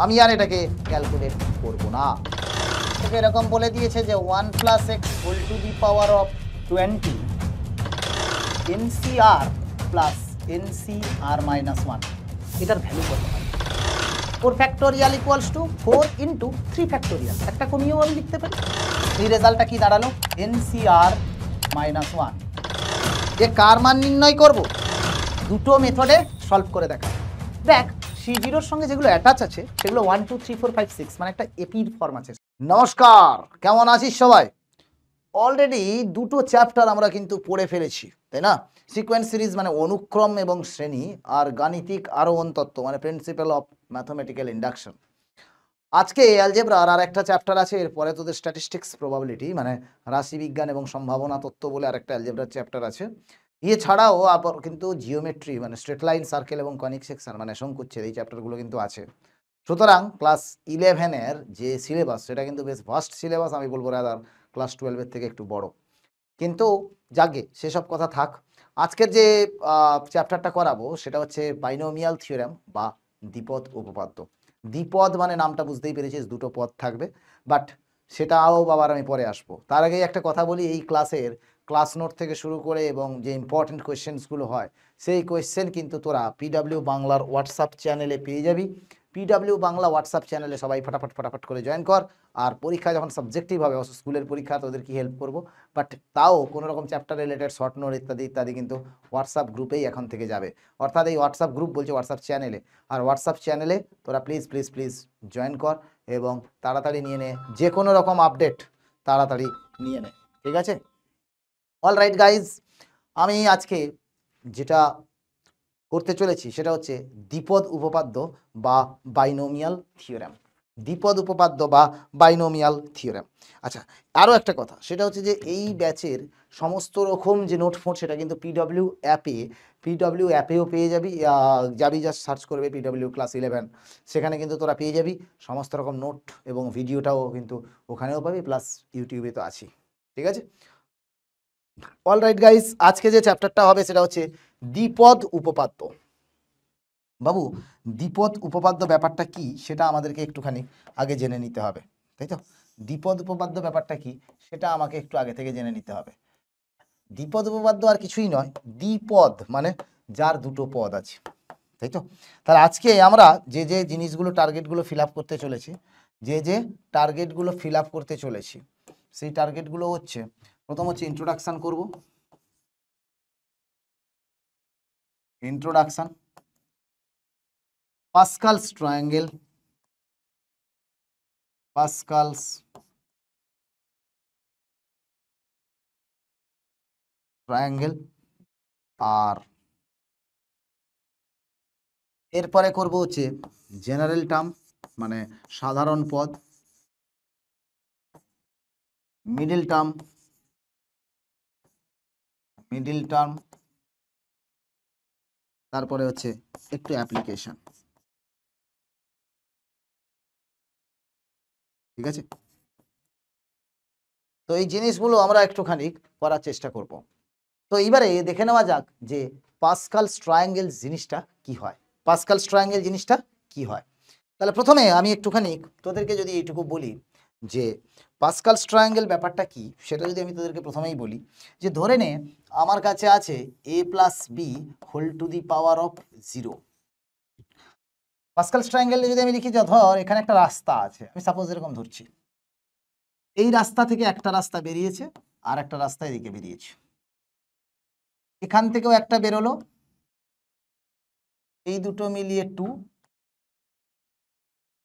আমি আর এটাকে ক্যালকুলেট করব না। এরকম বলে দিয়েছে যে 1 + x whole to the power of 20 NCR plus NCR - 1, এটার ভ্যালু কত হয়? 4 factorial equals to 4 into 3 factorial, একটা কমিয়েও আমি লিখতে পারি। এই রেজাল্টটা কি দাঁড়ালো? NCR - 1। যে কার মান নির্ণয় করব, দুটো মেথডে সলভ করে দেখা। দেখ, C0 এর সঙ্গে যেগুলো অ্যাটাচ আছে সেগুলো 1 2 3 4 5 6 মানে একটা এপির ফর্ম আছে। নমস্কার, কেমন আছিস সবাই? অলরেডি দুটো চ্যাপ্টার আমরা কিন্তু পড়ে ফেলেছি, তাই না? সিকোয়েন্স সিরিজ মানে অনুক্রম এবং শ্রেণী, আর গাণিতিক আরোহণ তত্ত্ব মানে প্রিন্সিপাল অফ ম্যাথমেটিক্যাল ইন্ডাকশন। আজকে অ্যালজেব্রার আর একটা চ্যাপ্টার আছে, এরপরে তোদের স্ট্যাটিস্টিক্স প্রবাবিলিটি মানে রাশিবিজ্ঞান এবং সম্ভাবনা তত্ত্ব বলে আরেকটা অ্যালজেব্রার চ্যাপ্টার আছে। এছাড়াও আবার কিন্তু জিওমেট্রি মানে স্ট্রেট লাইন, সার্কেল এবং কনিক সেকশন মানে শঙ্কুচ্ছেদ, এই চ্যাপ্টারগুলো কিন্তু আছে। সুতরাং ক্লাস 11-এর যে সিলেবাস সেটা কিন্তু বেশ ভাস্ট সিলেবাস, আমি বলবো রাদার ক্লাস 12-এর থেকে একটু বড়। কিন্তু যাকে সেসব কথা থাক, আজকের যে চ্যাপ্টারটা করাবো সেটা হচ্ছে বাইনোমিয়াল থিওরেম বা দ্বিপদ উপপাদ্য। দ্বিপদ মানে নামটা বুঝতেই পেরেছিস, দুটো পদ থাকবে, বাট সেটাও বাবার আমি পরে আসবো। তার আগেই একটা কথা বলি, এই ক্লাসের ক্লাস নোট থেকে শুরু করে এবং যে ইম্পর্টেন্ট কোয়েশ্চেন্সগুলো হয় সেই কোয়েশ্চেন কিন্তু তোরা পিডাব্লিউ বাংলার হোয়াটসঅ্যাপ চ্যানেলে পেয়ে যাবি। পিডাব্লিউ বাংলা হোয়াটসঅ্যাপ চ্যানেলে সবাই ফটাফট করে জয়েন কর। আর পরীক্ষা যখন সাবজেক্টিভ হবে, স্কুলের পরীক্ষা, তোদের কি হেল্প করবো, বাট তাও কোনো রকম চ্যাপ্টার রিলেটেড শর্ট নোট ইত্যাদি ইত্যাদি কিন্তু হোয়াটসঅ্যাপ গ্রুপেই এখন থেকে যাবে। অর্থাৎ এই হোয়াটসঅ্যাপ গ্রুপ বলছে হোয়াটসঅ্যাপ চ্যানেলে, আর হোয়াটসঅ্যাপ চ্যানেলে তোরা প্লিজ জয়েন কর এবং তাড়াতাড়ি নিয়ে নে, যে কোনো রকম আপডেট তাড়াতাড়ি নিয়ে নে, ঠিক আছে? অলরাইট গাইজ, আমি আজকে যেটা করতে চলেছি সেটা হচ্ছে দ্বিপদ উপপাদ্য বা বাইনোমিয়াল থিওরেম। দ্বিপদ উপপাদ্য বা বাইনোমিয়াল থিওরেম। আচ্ছা, আরও একটা কথা, সেটা হচ্ছে যে এই ব্যাচের সমস্ত রকম যে নোট ফোট সেটা কিন্তু পিডব্লিউ অ্যাপেও পেয়ে যাবি। জাস্ট সার্চ করবে পিডব্লিউ ক্লাস 11, সেখানে কিন্তু তোরা পেয়ে যাবি সমস্ত রকম নোট এবং ভিডিওটাও কিন্তু ওখানেও পাবি, প্লাস ইউটিউবে তো আছি, ঠিক আছে? অলরাইট গাইস, আজকে যে চ্যাপ্টারটা হবে সেটা হচ্ছে দ্বিপদ উপপাদ্য। বাবু, দ্বিপদ উপপাদ্য ব্যাপারটা কি সেটা আমাদেরকে একটুখানি আগে জেনে নিতে হবে, তাই তো? দ্বিপদ উপপাদ্য ব্যাপারটা কি সেটা আমাকে একটু আগে থেকে জেনে নিতে হবে। দ্বিপদ উপপাদ্য আর কিছুই নয়, দ্বিপদ মানে যার দুটো পদ আছে, তাই তো? তাহলে আজকে আমরা যে যে জিনিসগুলো টার্গেটগুলো ফিল আপ করতে চলেছি, সেই টার্গেটগুলো হচ্ছে, প্রথম হচ্ছে ইন্ট্রোডাকশন করব। ইন্ট্রোডাকশন, পাস্কালস ট্রায়াঙ্গেল, আর এরপরে করব হচ্ছে জেনারেল টার্ম মানে সাধারণ পদ, মিডল টার্ম, তারপরে হচ্ছে একটু অ্যাপ্লিকেশন, ঠিক আছে? তো এই জিনিসগুলো আমরা একটুখানি করার চেষ্টা করব। তো এইবারে দেখে নেওয়া যাক যে পাস্কালস ট্রায়াঙ্গেল জিনিসটা কি হয়। তাহলে প্রথমে আমি একটুখানি তোদেরকে যদি এইটুকু বলি যে পাস্কালস ট্রায়াঙ্গেল ব্যাপারটা কি, সেটা যদি আমি তোদেরকে প্রথমেই বলি, যে ধরে নে আমার কাছে আছে a + b whole to the power of 0। Pascal's ট্রায়াঙ্গেলে যদি আমি লিখি, যে ধর এখানে একটা রাস্তা আছে, আমি সাপোজ এরকম ধরছি, এই রাস্তা থেকে একটা রাস্তা বেরিয়েছে, আর একটা রাস্তা এদিকে বেরিয়েছে, এখান থেকেও একটা বেরোলো, এই দুটো মিলিয়ে 2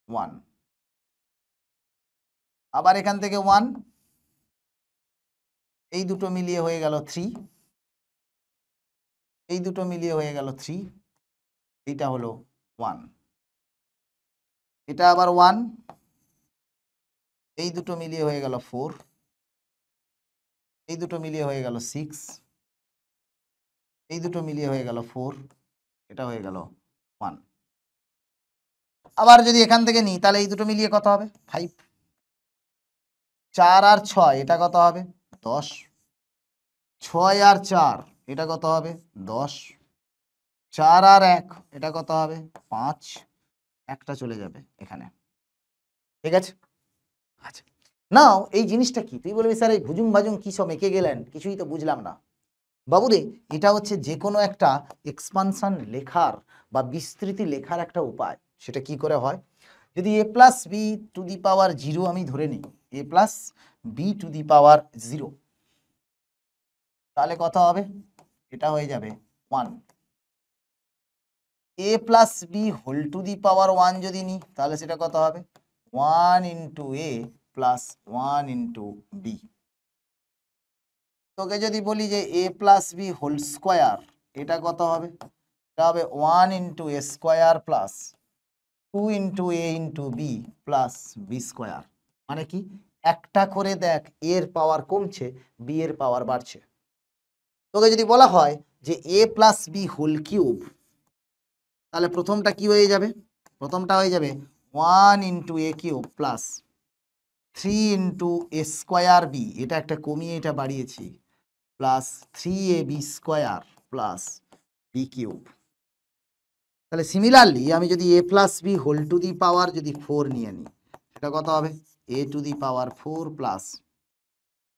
1, আবার এখান থেকে 1, এই দুটো মিলিয়ে হয়ে গেল 3, এই দুটো মিলিয়ে হয়ে গেল 3, এইটা হলো 1, এটা আবার 1, এই দুটো মিলিয়ে হয়ে গেল 4, এই দুটো মিলিয়ে হয়ে গেল 6, এই দুটো মিলিয়ে হয়ে গেল 4, এটা হয়ে গেল 1। আবার যদি এখান থেকে নিই তাহলে এই দুটো মিলিয়ে কত হবে? 5, 4 আর 6 এটা কত হবে? 10, 6 আর 4 এটা কত হবে? 10, 4 আর 1 এটা কত হবে? 5, একটা চলে যাবে এখানে, ঠিক আছে। আচ্ছা, নাও এই জিনিসটা কি, তুই বলবি স্যার এই ভুজুং ভাজুং কি সব এঁকে গেলেন, কিছুই তো বুঝলাম না। বাবুরে, এটা হচ্ছে যে কোনো একটা এক্সপানশন লেখার বা বিস্তৃতি লেখার একটা উপায়। সেটা কি করে হয়, যদি a plus B to the power 0 আমি ধরে নিই, a plus B to the power 0, তাহলে কত হবে, এটা হয়ে যাবে 1। a plus B whole to the power 1 যদি নিই, তাহলে সেটা কত হবে, 1 into A plus 1 into B. তোকে যদি বলি যে a plus B whole square, এটা কত হবে, এটা হবে 1 ইন্টু এ স্কোয়ার প্লাস 2 ইন্টু এ into b plus b square. মানে কি, একটা করে দেখ এর পাওয়ার কমছে, বি এর পাওয়ার বাড়ছে। তোকে যদি বলা হয় যে A plus B whole cube, তাহলে প্রথমটা কি হয়ে যাবে, প্রথমটা হয়ে যাবে 1 into A cube plus 3 into A square B, এটা একটা কমিয়ে এটা বাড়িয়েছি, plus 3ab square plus B cube. তাহলে সিমিলারলি আমি যদি a plus B whole to the power যদি 4 নিয়ে নিই, সেটা কত হবে, a to the power 4 plus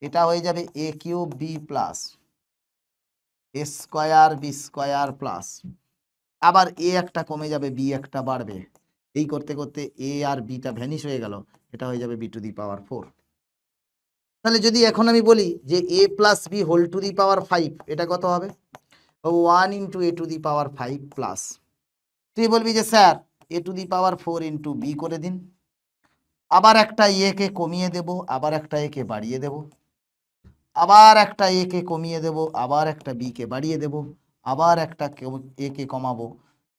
এটা হয়ে যাবে a cube B plus A square B square plus, আবার a একটা কমে যাবে, b একটা বাড়বে, এই করতে করতে a আর bটা ভ্যানিশ হয়ে গেল, এটা হয়ে যাবে b টু দি পাওয়ার 4। তাহলে যদি এখন আমি বলি যে a plus B whole to the power 5, এটা কত হবে, 1 into A to the power 5 plus, তুই বলবি যে sir A to the power 4 into B করে দিন, আবার একটা এ কে কমিয়ে দেব, আবার একটা এ কে বাড়িয়ে দেব, আবার একটা এ কে কমিয়ে দেব, আবার একটা বি কে বাড়িয়ে দেব, আবার একটা এ কে কমাবো,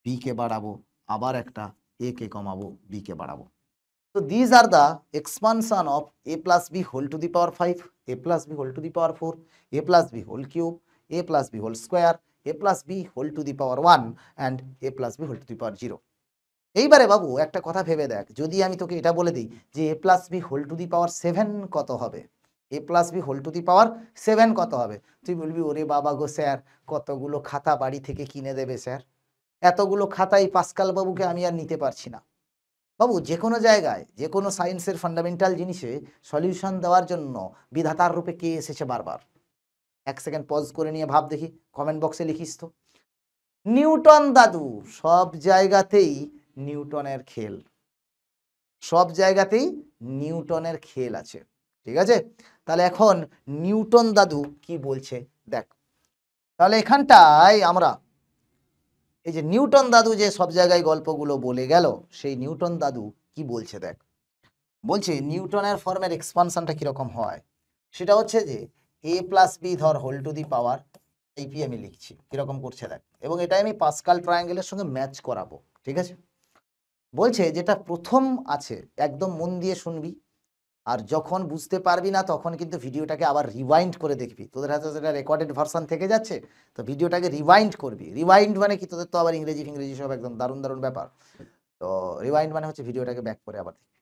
বি কে বাড়াবো, আবার একটা এ কে কমাবো, বি কে বাড়াবো। So these are the expansion of a plus b whole to the power 5, a plus b whole to the power 4, a plus b whole cube, a plus b whole square, a plus b whole to the power 1 and a plus b whole to the power 0। এইবারে বাবু একটা কথা ভেবে দেখ, যদি আমি তোকে এটা বলে দিই যে a plus B whole to the power 7 কত হবে, a plus B whole to the power 7 কত হবে, তুই বলবি ওরে বাবা গো স্যার, কতগুলো খাতা বাড়ি থেকে কিনে দেবে স্যার, এতগুলো খাতাই পাস্কাল বাবুকে আমি আর নিতে পারছি না। বাবু যে কোনো জায়গায় যে কোনো সায়েন্সের ফান্ডামেন্টাল জিনিসে সলিউশন দেওয়ার জন্য বিধাতার রূপে কে এসেছে বারবার, এক সেকেন্ড পজ করে নিয়ে ভাব দেখি, কমেন্ট বক্সে লিখিস তো। নিউটন দাদু, সব জায়গাতেই নিউটনের খেল, সব জায়গাতেই নিউটনের খেল আছে, ঠিক আছে। তাহলে এখন নিউটন দাদু কি বলছে দেখ, তাহলে এখানটায় আমরা এই যে নিউটন দাদু যে সব জায়গায় গল্পগুলো বলে গেল, সেই নিউটন দাদু কি বলছে দেখ, বলছে নিউটনের ফর্মের এক্সপানশনটা কিরকম হয়, সেটা হচ্ছে যে এ প্লাস বি ধর হোল টু দি পাওয়ার এইপি আমি লিখছি, কিরকম করছে দেখ, এবং এটাই আমি পাস্কাল ট্রায়াঙ্গেলের সঙ্গে ম্যাচ করাবো, ঠিক আছে। বলছে যেটা প্রথম আছে একদম মন দিয়ে শুনবি, আর যখন বুঝতে পারবি না তখন কিন্তু ভিডিওটাকে আবার রিওয়াইন্ড করে দেখবি, তোদের হাতে সেটা রেকর্ডেড ভার্সন থেকে যাচ্ছে, তো ভিডিওটাকে রিওয়াইন্ড করবি। রিওয়াইন্ড মানে কি, তোদের তো আবার ইংরেজি ফিংরেজি সব একদম দারুণ দারুণ ব্যাপার, তো রিওয়াইন্ড মানে হচ্ছে ভিডিওটাকে ব্যাক করে আবার দেখবি,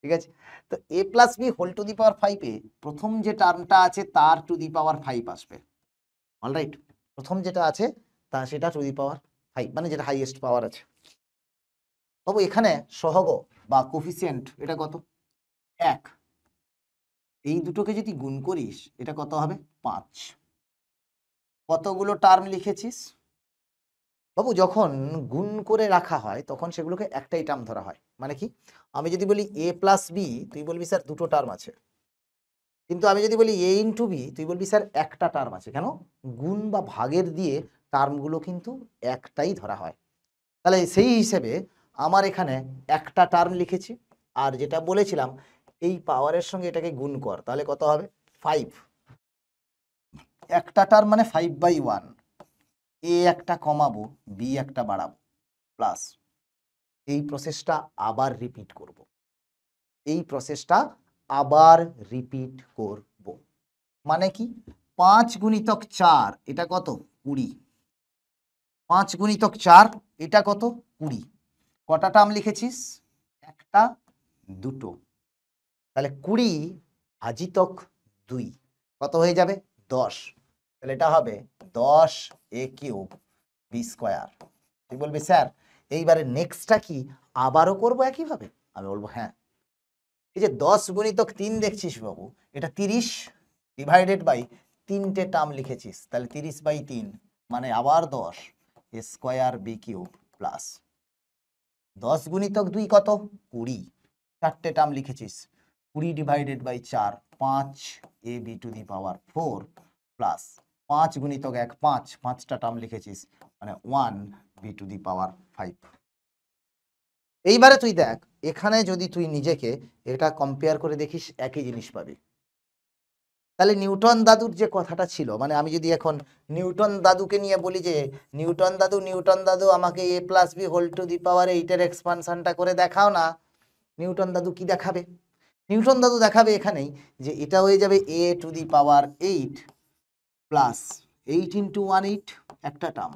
ঠিক আছে। তো A plus B whole to the power 5-এ প্রথম যে টার্মটা আছে তার টু দি পাওয়ার 5 আসবে, অলরাইট, প্রথম যেটা আছে তা সেটা টু দি পাওয়ার 5, মানে যেটা হাইয়েস্ট পাওয়ার আছে। তবে এখানে সহগ বা কোফিসিয়েন্ট এটা কত, 1, এই দুটোকে যদি গুণ করিস এটা কত হবে, 5। কতগুলো টার্ম লিখেছিস বাবু, যখন গুণ করে রাখা হয় তখন সেগুলোকে একটাই টার্ম ধরা হয়, মানে কি, আমি যদি বলি এ প্লাস বি, তুই বলবি স্যার দুটো টার্ম আছে, কিন্তু আমি যদি বলি এ ইন্টু বি, তুই বলবি স্যার একটা টার্ম আছে। কেন, গুণ বা ভাগের দিয়ে টার্মগুলো কিন্তু একটাই ধরা হয়। তাহলে সেই হিসেবে আমার এখানে একটা টার্ম লিখেছি, আর যেটা বলেছিলাম এই পাওয়ারের সঙ্গে এটাকে গুণ কর, তাহলে কত হবে, 5। একটা টার্ম মানে 5/1, এ একটা কমাবো, বি একটা বাড়াবো, প্লাস এই প্রসেসটা আবার রিপিট করব, এই প্রসেসটা আবার রিপিট করব, মানে কি, 5 গুণিতক 4 এটা কত, 20, 5 গুণিতক 4 এটা কত, 20, কটা টার্ম লিখেছিস, একটা, দুটো, তাহলে 20 ভাজিতক 2 কত হয়ে যাবে, 10, তাহলে এটা হবে 10 এ কিউব বি স্কোয়ার। তুই বলবি স্যার এইবারে নেক্সটটা কি আবারও করব একইভাবে? আমি বলবো হ্যাঁ। এই যে 10 গুণিতক 3 দেখছিস বাবু, এটা 30 ডিভাইডেড বাই 3টে টার্ম লিখেছিস, তাহলে 30/3 মানে আবার 10 স্কোয়ার বি কিউব প্লাস 10 গুণিতক 2 কত 20, 4টে টার্ম লিখেছিস 20 divided by 4 5 A B to the power 4 plus 5 গুণিতক 1 5, 5টা টার্ম লিখেছিস মানে 1 বি টু দি পাওয়ার 5। এইবারে তুই দেখ এখানে যদি তুই নিজেকে এটা কম্পেয়ার করে দেখিস একই জিনিস পাবি। তাহলে নিউটন দাদুর যে কথাটা ছিল, মানে আমি যদি এখন নিউটন দাদুকে নিয়ে বলি যে নিউটন দাদু আমাকে a plus B whole to the power 8-এর এক্সপানশনটা করে দেখাও না, নিউটন দাদু কি দেখাবে? নিউটন দাদু দেখাবে এখানেই যে এটা হয়ে যাবে a to the power 8 plus 8 into 1 8 একটা টার্ম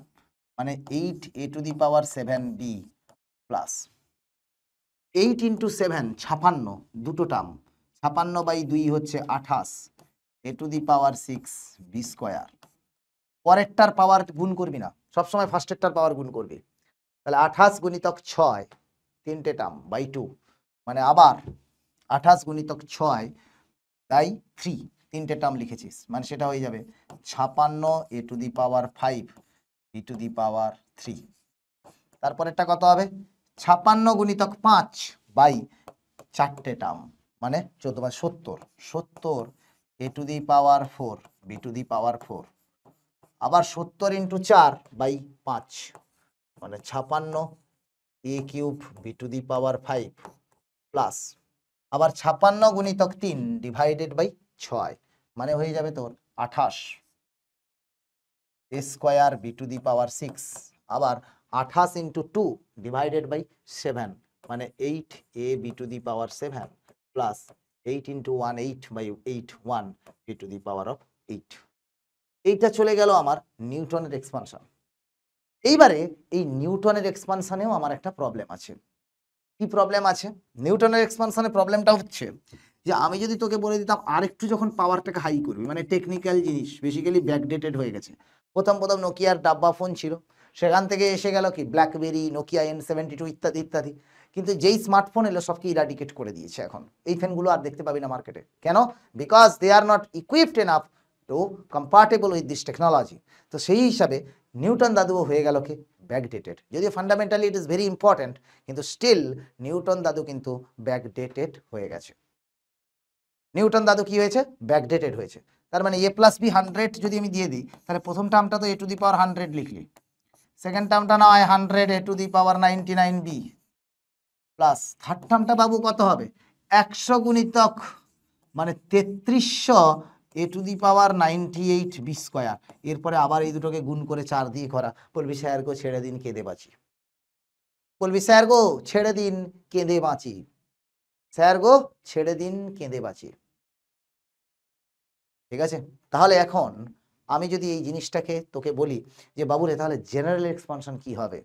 মানে 8 a to the power 7b plus 8 into 7 56 দুটো টার্ম 56/2 হচ্ছে 28 A to the power 6 B square. পরেরটার পাওয়ার গুণ করবি না, সবসময় ফার্স্টেরটার পাওয়ার গুণ করবি। তাহলে 28 গুণিতক 6 তিনটে টার্ম বাই 2 মানে আবার 28 গুণিতক 6 বাই 3 তিনটে টার্ম লিখেছিস মানে সেটা হয়ে যাবে 56 A to the power 5 B to the power 3। তারপরেরটা কত হবে 56 গুণিতক 5 বাই 4টে টার্ম মানে 70 A to the power 4 B to the power 4 আবার 70 ইন্টু 4 বাই 5 মানে 56 A cube B to the power 5 plus আবার 56 গুণিতক 3 ডিভাইডেড বাই 6 মানে হয়ে যাবে তোর 28 এ square B to the power 6 আবার 28 ইন্টু 2 ডিভাইডেড বাই 7 মানে 8 A B to the power 7 plus 8 into 1 8/8 1 B to the power of 8। এইটা চলে গেল আমার নিউটনের এক্সপানশন। এইবারে এই নিউটনের এক্সপানশনেও আমার একটা প্রবলেম আছে। কি প্রবলেম আছে? নিউটনের এক্সপানশনের প্রবলেমটা হচ্ছে যে আমি যদি তোকে বলে দিতাম আরেকটু যখন পাওয়ারটাকে হাই করবি, মানে টেকনিক্যাল জিনিস বেসিক্যালি ব্যাকডেটেড হয়ে গেছে। প্রথম নোকিয়ার ডাব্বা ফোন ছিল, সেখান থেকে এসে গেল কি ব্ল্যাকবেরি, নোকিয়া N72 ইত্যাদি ইত্যাদি। কিন্তু যেই স্মার্টফোন এলো সবকে ইরাডিকেট করে দিয়েছে। এখন এই ফোনগুলো আর দেখতে পাবি না মার্কেটে। কেন? Because they are not equipped enough to compatible with this technology. তো সেই হিসাবে নিউটন দাদুও হয়ে গেল কি ব্যাকডেটেড। যদিও fundamentally it is very important, কিন্তু স্টিল নিউটন দাদু কিন্তু ব্যাকডেটেড হয়ে গেছে। নিউটন দাদু কি হয়েছে? ব্যাকডেটেড হয়েছে। তার মানে a প্লাস বি 100 যদি আমি দিয়ে দিই, তাহলে প্রথম টার্মটা তো a টু দি পাওয়ার 100 লিখলি, সেকেন্ড টার্মটা না হয় 100 a to the power 99b plus third টার্মটা বাবু কত হবে 100 গুণিতক মানে 3300 A to the power 98 B square. এরপরে আবার এই দুটোকে গুণ করে 4 দিয়ে করা। বলবি স্যার গো ছেড়ে দিন কেঁদে বাঁচি, বলবি স্যার গো ছেড়ে দিন কেঁদে বাঁচি, স্যার গো ছেড়ে দিন কেঁদে বাঁচি। ঠিক আছে? তাহলে এখন আমি যদি এই জিনিসটাকে তোকে বলি যে বাবুরে তাহলে জেনারেল এক্সপানশন কি হবে,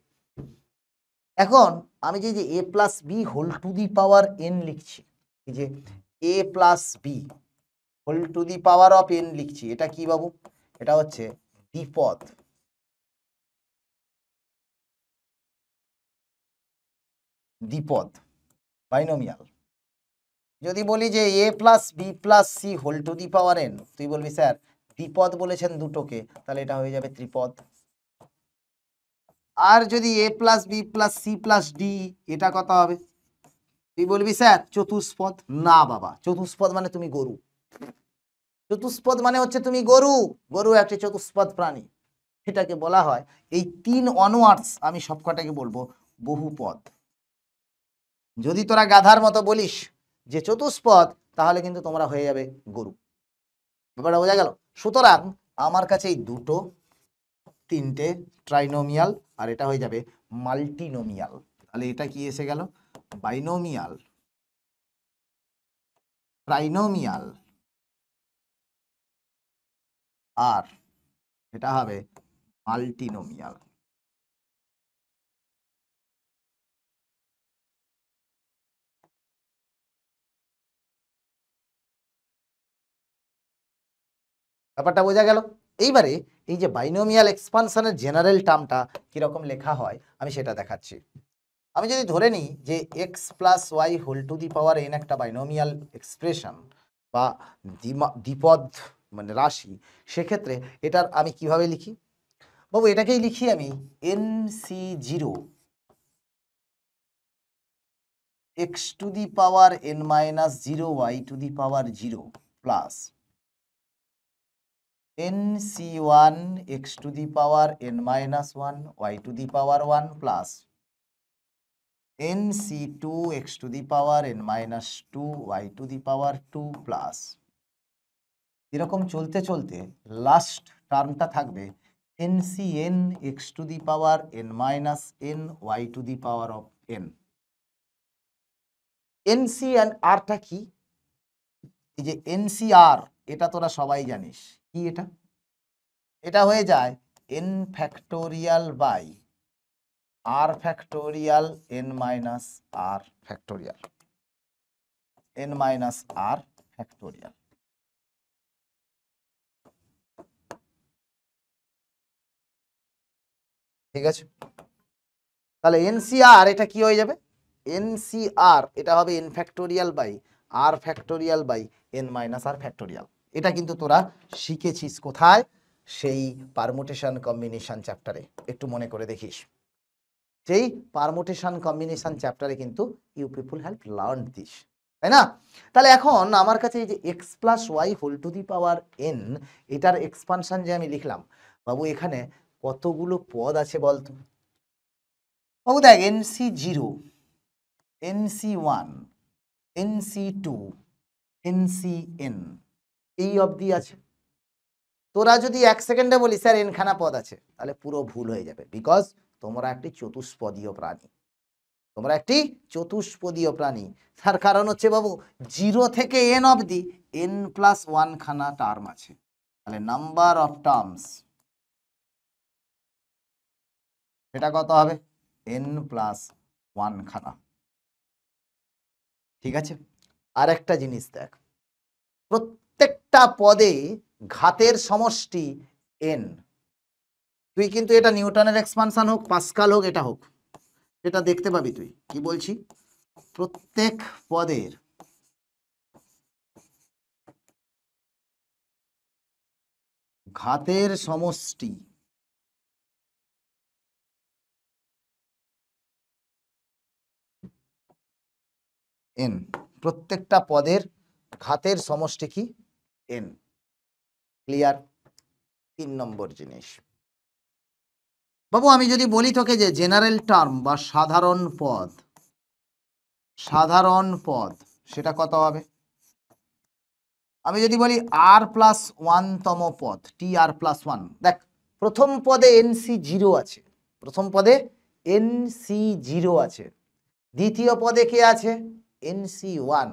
এখন আমি যে A plus B whole to the power N লিখছি, এই যে A plus B whole to the power of N লিখছি, এটা কি বাবু? এটা হচ্ছে দ্বিপদ। দ্বিপদ বাইনোমিয়াল। যদি বলি যে A plus B plus C whole to the power N, তুই বলবি স্যার দ্বিপদ বলেছেন দুটোকে, তাহলে এটা হয়ে যাবে ত্রিপদ। আর যদি A plus B plus C plus D, এটা কত হবে? তুই বলবি স্যার চতুষ্পদ। না বাবা, চতুষ্পদ মানে তুমি গরু। চতুষ্পদ মানে হচ্ছে তুমি গরু, গরু একটি চতুষ্পদ প্রাণী। এটাকে বলা হয় এই 3 অনওয়ার্ডস আমি সবকটাকে বলবো বহুপদ। যদি তোরা গাধার মতো বলিস যে চতুষ্পদ, তাহলে কিন্তু তোমরা হয়ে যাবে গরু। ব্যাপারটা বোঝা গেল? সুতরাং আমার কাছে এই দুটো, তিনটে ট্রাইনোমিয়াল, আর এটা হয়ে যাবে মাল্টিনোমিয়াল। তাহলে এটা কি এসে গেল? বাইনোমিয়াল, ট্রাইনোমিয়াল, আর এটা হবে মাল্টিনোমিয়াল। ব্যাপারটা বোঝা গেল? এইবারে এই যে বাইনোমিয়াল এক্সপানশনের জেনারেল টার্মটা কিরকম লেখা হয় আমি সেটা দেখাচ্ছি। আমি যদি ধরে নিই যে x plus y whole to the power n একটা বাইনোমিয়াল এক্সপ্রেশন বা দ্বিপদ মানে রাশি, সেক্ষেত্রে এটার আমি কিভাবে লিখি বাবু? এটাকেই লিখি আমি n c zero x to the power N minus zero y to the power zero plus n c one x to the power N minus one y to the power one plus nc2 x to the power n minus 2 y to the power 2 plus এরকম চলতে চলতে last টার্মটা থাকবে ncn x to the power n minus n y to the power of n। nc and r টা কি? এই যে ncr এটা তোরা সবাই জানিস কি, এটা হয়ে যায় n factorial by r factorial n minus r factorial n minus r factorial। ঠিক আছে, তাহলে NCR এটা কি হয়ে যাবে? NCR এটা হবে n factorial by r factorial বাই n minus r factorial। এটা কিন্তু তোরা শিখেছিস কোথায়? সেই পারমুটেশন কম্বিনেশন চ্যাপ্টারে, একটু মনে করে দেখিস। সেই পারমুটেশন কম্বিনেশন চ্যাপ্টারে কিন্তু you people have learned this, তাই না? তাহলে এখন আমার কাছে এই যে x plus y whole to the power n, এটার এক্সপানশন যে আমি লিখলাম বাবু, এখানে কতগুলো পদ আছে বলতো বাবু? দেখ, n c zero, n c one, n c two, n c n, এই অবধি আছে। তোরা যদি এক সেকেন্ডে বলি স্যার এনখানা পদ আছে, তাহলে পুরো ভুল হয়ে যাবে, বিকজ তোমরা একটি চতুষ্পদীয় প্রাণী, তোমরা একটি চতুষ্পদীয় প্রাণী। তার কারণ হচ্ছে বাবু, জিরো থেকে এন অবধি এন প্লাস ওয়ান খানা টার্ম আছে, তাহলে নাম্বার অফ টার্মস এটা কত হবে? এন প্লাস ওয়ান খানা। ঠিক আছে, আর একটা জিনিস দেখ, প্রত্যেকটা পদে ঘাতের সমষ্টি এন। তুই কিন্তু এটা নিউটনের এক্সপানশন হোক, পাস্কাল হোক, এটা হোক, এটা দেখতে পাবি। তুই কি বলছি? প্রত্যেক পদের ঘাতের সমষ্টি এন, প্রত্যেকটা পদের ঘাতের সমষ্টি কি? এন। ক্লিয়ার? 3 নম্বর জিনিস বাবু, আমি যদি বলি তোকে যে জেনারেল টার্ম বা সাধারণ পদ, সাধারণ পদ সেটা কত হবে? আমি যদি বলি আর প্লাস ওয়ানতম পদ, টি আর প্লাস ওয়ান, দেখ প্রথম পদে এনসি জিরো আছে, প্রথম পদে এনসি জিরো আছে, দ্বিতীয় পদে কে আছে? এনসি ওয়ান,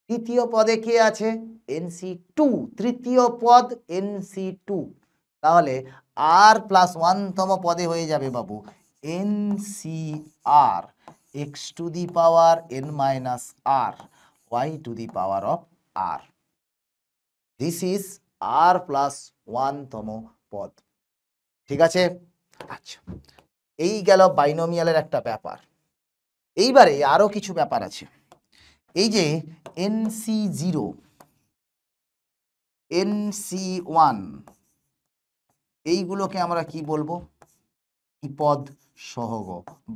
তৃতীয় পদে কে আছে? এনসি টু, তৃতীয় পদ এনসি টু। তাহলে আর প্লাস ওয়ানতম পদে হয়ে যাবে বাবু NC R X to the power N minus R Y to the power of R. This is R plus ওয়ানতম পদ। ঠিক আছে? আচ্ছা, এই গেল বাইনোমিয়ালের একটা ব্যাপার। এইবারে আরো কিছু ব্যাপার আছে। এই যে এনসি জিরো, এনসি ওয়ান, এইগুলোকে আমরা কি বলবো? পদ সহগ,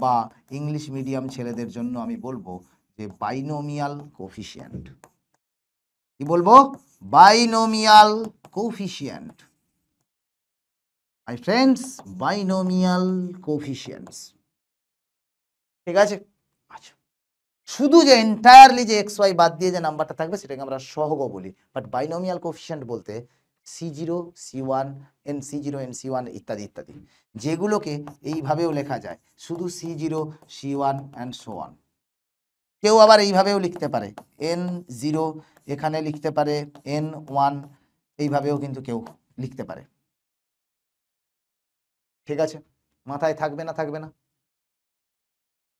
বা ইংলিশ মিডিয়াম ছেলেদের জন্য আমি বলবো যে বাইনোমিয়াল কোফিশিয়েন্ট। কি বলবো? Binomial coefficient. My friends, binomial coefficients. ঠিক আছে? আচ্ছা, শুধু যে এন্টায়ারলি যে এক্স ওয়াই বাদ দিয়ে যে নাম্বারটা থাকবে সেটাকে আমরা সহগ বলি, বাট বাইনোমিয়াল কোফিশিয়েন্ট বলতে C0, C1, NC0, NC1 ইত্যাদি ইত্যাদি, যেগুলোকে এইভাবেও লেখা যায়, শুধু C0, C1 and so on. কেউ আবার এইভাবেও লিখতে পারে N0, এখানে লিখতে পারে N1, এইভাবেও কিন্তু কেউ লিখতে পারে। ঠিক আছে? মাথায় থাকবে না? থাকবে না?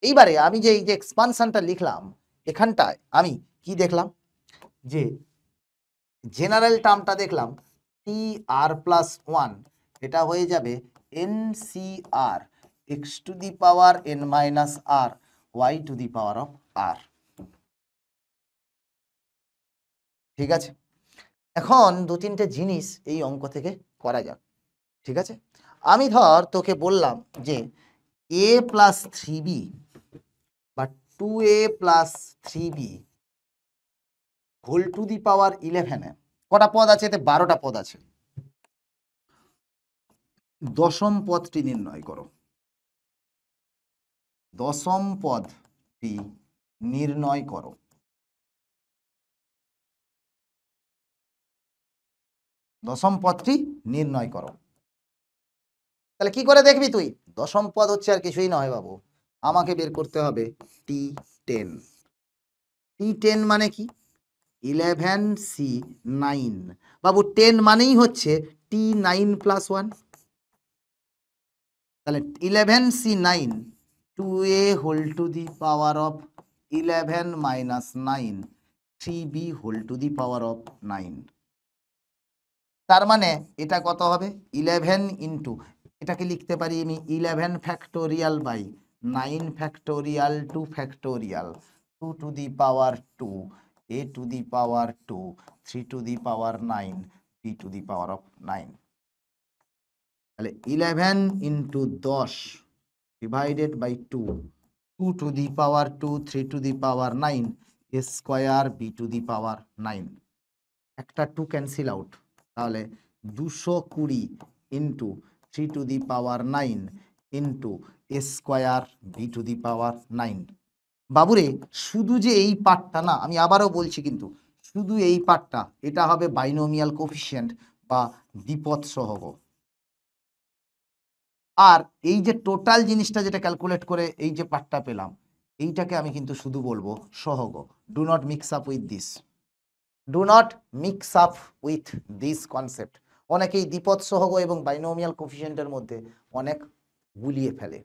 এইবারে আমি যে এই যে এক্সপানশনটা লিখলাম, এখানটায় আমি কি দেখলাম? যে জেনারেল টার্মটা দেখলাম টি আর প্লাস ওয়ান, এটা হয়ে যাবে N C R X to the power N minus R Y to the power of R. ঠিক আছে, এখন দু তিনটে জিনিস এই অঙ্ক থেকে করা যাক। ঠিক আছে, আমি ধর তোকে বললাম যে এ প্লাস থ্রি বি বা 2a plus three B whole to the power 11, কটা পদ আছে? এতে 12টা পদ আছে। দশম পদটি নির্ণয় করো। দশম পদটি নির্ণয় করো। দশম পদটি নির্ণয় করো। তাহলে কি করে দেখবি তুই? দশম পদ হচ্ছে আর কিছুই নয় বাবু, আমাকে বের করতে হবে T10। T10 মানে কি? 11C9 বাবু, 10 মানেই হচ্ছে T9 প্লাস 1। তাহলে 11C9 2a whole to the power of 11 minus 9 3b whole to the power of 9। তার মানে এটা কত হবে? 11 ইন্টু, এটাকে লিখতে পারি আমি 11 factorial by 9 factorial 2 factorial 2 to the power 2 a to the power 2 3 to the power 9 b to the power of 9। তাহলে 11 into 10 divided by 2 2 to the power 2 3 to the power 9 a square b to the power 9। একটা 2 cancel out, তাহলে 220 into 3 to the power 9 into A square B to the power 9। বাবুরে, শুধু যে এই পার্টটা না, আমি আবারও বলছি কিন্তু শুধু এই পার্টটা, এটা হবে বাইনোমিয়াল কোফিশিয়েন্ট বা দ্বিপদ সহগ। আর এই যে টোটাল জিনিসটা যেটা ক্যালকুলেট করে এই যে পার্টটা পেলাম, এইটাকে আমি কিন্তু শুধু বলবো সহগ। Do not mix up with this, do not mix up with this concept. অনেকেই দ্বিপদ সহগ এবং বাইনোমিয়াল কোফিশিয়েন্টের মধ্যে অনেক গুলিয়ে ফেলে।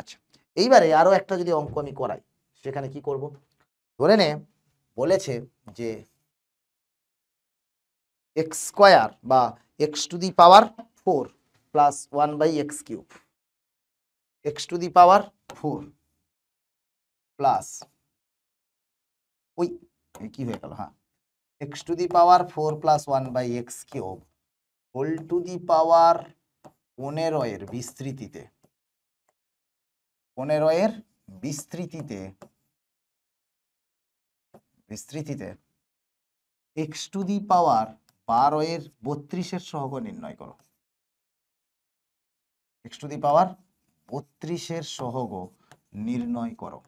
আচ্ছা, এইবারে আরো একটা যদি অঙ্ক আমি করাই, সেখানে কি করব? ধরে নে বলেছে যে এক্স স্কোয়ার বা x to the power 4 plus 1 by x cube, x to the power 4 plus ওই কি হয়ে গেল, হ্যাঁ, x to the power 4 plus 1 by x cube whole to the power 15 এর বিস্তৃতিতে, 15 এর বিস্তৃতিতে বিস্তৃতিতে এক্স টু দি পাওয়ার 12 এর 32 এর সহগ নির্ণয় করো। এক্স টু দি পাওয়ার 32 এর সহগ নির্ণয় করো।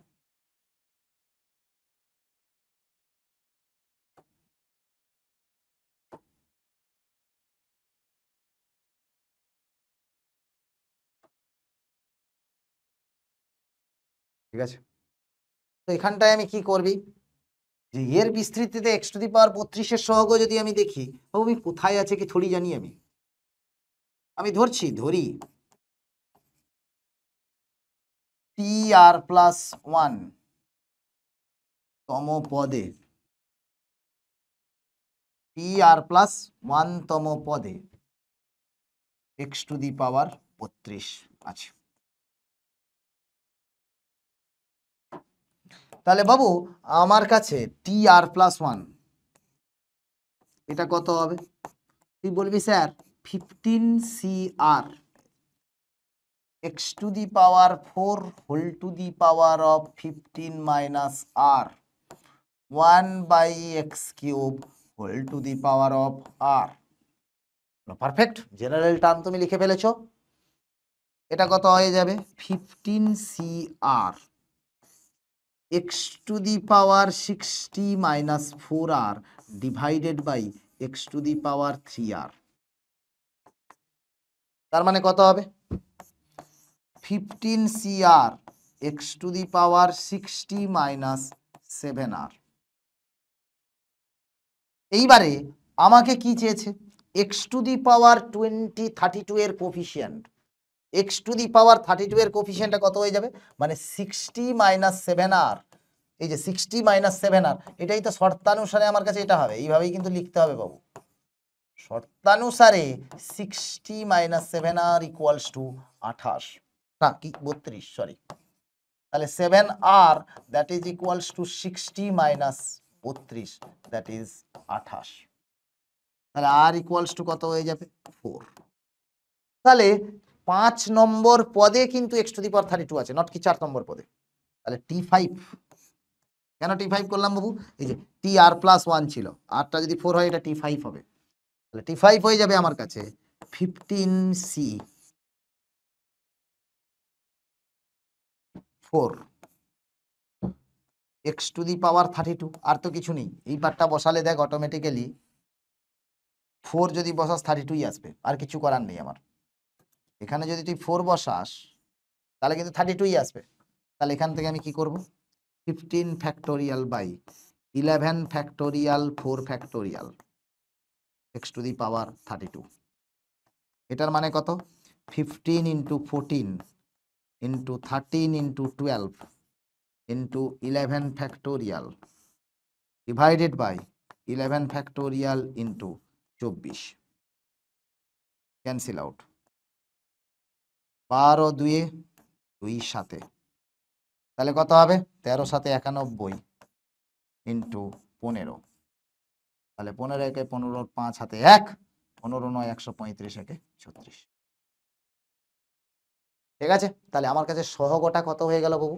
ঠিক আছে, তো এখানটায় আমি কি করবি, যে এর বিস্তৃতিতে এক্স টু দি পাওয়ার 32 এর সহগ যদি আমি দেখি, আমি কোথায় আছে কি থোড়ি জানি। আমি ধরি টি আর প্লাস 1 তম পদে, টি আর প্লাস 1 তম পদে এক্স টু দি পাওয়ার 32 আছে। তাহলে বাবু আমার কাছে টি আর প্লাস 1 এটা কত হবে? তুই বলবি sir 15CR x to the power 4 whole to the power of 15 minus r 1 by x cube whole to the power of r. Perfect, general term তুমি লিখে ফেলেছ। এটা কত হয়ে যাবে? 15CR x to the power 60 minus 4R divided by x to the power 3R। তার মানে কত হবে? 15CR x to the power 60 minus 7R। এইবারে আমাকে কি চেয়েছে? এক্স টু দি পাওয়ার 32 এর coefficient. X to the power 32 এর কোফিশিয়েন্টটা কত হয়ে যাবে? মানে 60 মাইনাস 7R। এই যে 60 মাইনাস 7R, এটাই তো শর্তানুসারে আমার কাছে এটা হবে। এইভাবেই কিন্তু লিখতে হবে বাবু, শর্তানুসারে 60 মাইনাস 7r ইকুয়ালস টু 28 না কি 32 সরি, তাহলে 7r that is equals two 60 minus 32 that is 28, তাহলে r ইকুয়ালস টু কত হয়ে যাবে 4। তাহলে 5 নম্বর পদে কিন্তু x টু দি পাওয়ার 32 আছে, নট কি 4 নম্বর পদে। তাহলে t5 কেন t5 করলাম বাবু, এই যে tr প্লাস 1 ছিল, rটা যদি 4 হয় এটা t5 হবে, তাহলে t5 হয়ে যাবে আমার কাছে 15c 4 x to the power 32, আর তো কিছু নেই, এই পার্টটা বসালে দেখ অটোমেটিক্যালি 4 যদি বসাস 32ই আসবে, আর কিছু করার নেই আমার। এখানে যদি তুই 4 বসাস তাহলে কিন্তু 32ই আসবে, তাহলে এখান থেকে আমি কি করব 15 factorial by 11 factorial 4 factorial x to the power 32, এটার মানে কত 15 into 14 into 13 into 12 into 11 factorial divided by 11 factorial into 24, cancel out, 12 2 2 7, তাহলে কত হবে 13 7 91 ইন্টু 15, তাহলে 15 একে 15 5 হাতে 1, 15 9 135 একে 36, ঠিক আছে। তাহলে আমার কাছে সহগটা কত হয়ে গেল বাবু,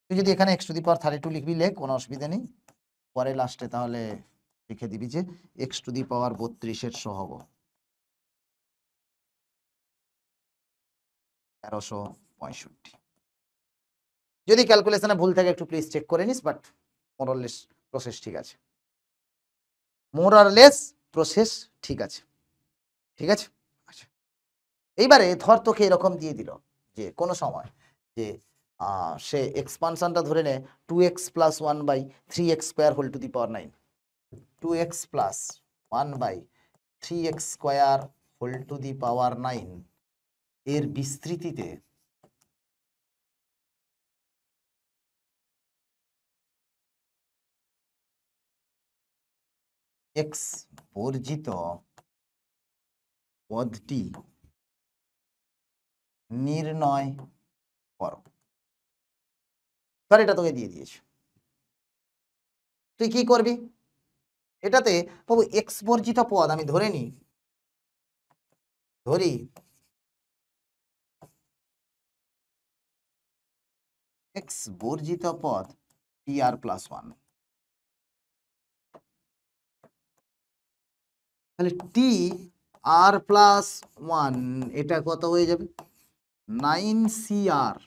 তুই যদি এখানে x টু দি পাওয়ার 32 লিখবি লেখ, কোনো অসুবিধা নেই, পরে লাস্টে তাহলে লিখে দিবি যে x টু দি পাওয়ার 32 এর সহগ 1365। যদি ক্যালকুলেশনে ভুল থাকে একটু প্লিজ চেক করে নিস, বাট মোরলেস প্রসেস ঠিক আছে, মোরলেস প্রসেস ঠিক আছে, ঠিক আছে। আচ্ছা, এইবারে ধর তোকে এরকম দিয়ে দিল যে কোনো সময় যে সে এক্সপানশনটা ধরে নে 2x plus 1 by 3x square whole to the power 9, 2x plus 1 by 3x square whole to the power 9 এর বিস্তৃতিতে x বর্জিত পদটি নির্ণয় করো। ধর এটা তোকে দিয়ে দিয়েছে, তুই কি করবি, এটাতে বাবু x বর্জিত পদ আমি ধরে নিই, ধরি x বর্জিত পদ tr প্লাস 1, তাহলে টি আর প্লাস 1 এটা কত হয়ে যাবে 9cr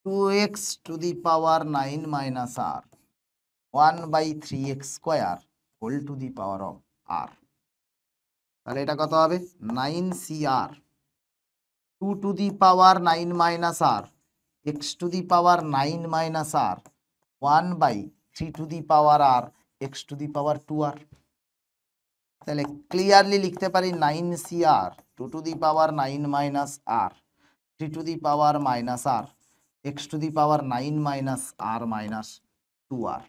2x to the power 9 minus r 1 by 3x square whole to the power of r, তাহলে এটা কত হবে 9cr 2 to the power 9 minus r x to the power 9 minus r 1 by 3 to the power r x to the power 2r, তাহলে clearly লিখতে পারি 9cr 2 to the power 9 minus r 3 to the power minus r x to the power 9 minus r minus 2r।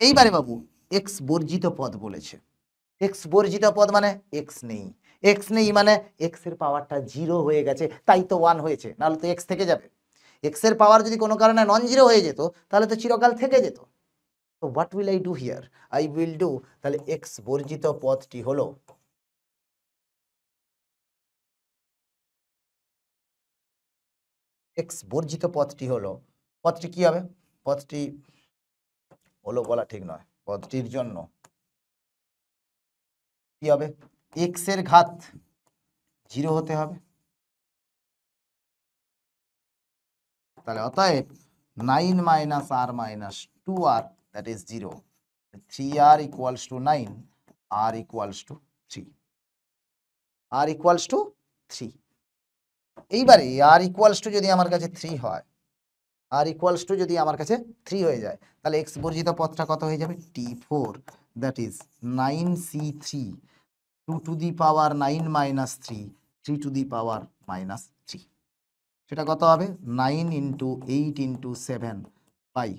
এইবারে বাবু x বর্জিত পদ বলেছে, x বর্জিত পদ মানে x নেই, x নেই মানে x এর পাওয়ারটা 0 হয়ে গেছে, তাই তো 1 হয়েছে, নাহলে তো x থেকে যাবে। x এর পাওয়ার যদি কোনো কারণে নন জিরো হয়ে যেত তাহলে তো চিরকাল থেকে যেত। তো what will I do here, I will do, তাহলে x বর্জিত পদটি হলো x বর্জিত পদটি হলো, পদটি কি হবে, পদটি হলো বলা ঠিক নয়, পদটির জন্য কি হবে x এর ঘাত 0 হতে হবে, তাহলে অতএব 9 minus r minus 2r that is 0, 3r equals to 9, r equals to 3, r equals to 3। এইবারে r ইকুয়ালস টু যদি আমার কাছে 3 হয়, r ইকুয়ালস টু যদি আমার কাছে 3 হয়ে যায়, তাহলে x বর্জিত পদটা কত হয়ে যাবে t4 that is 9c3 2 to the power 9 minus 3 3 to the power minus 3, সেটা কত হবে 9 ইন্টু 8 ইন্টু 7 বাই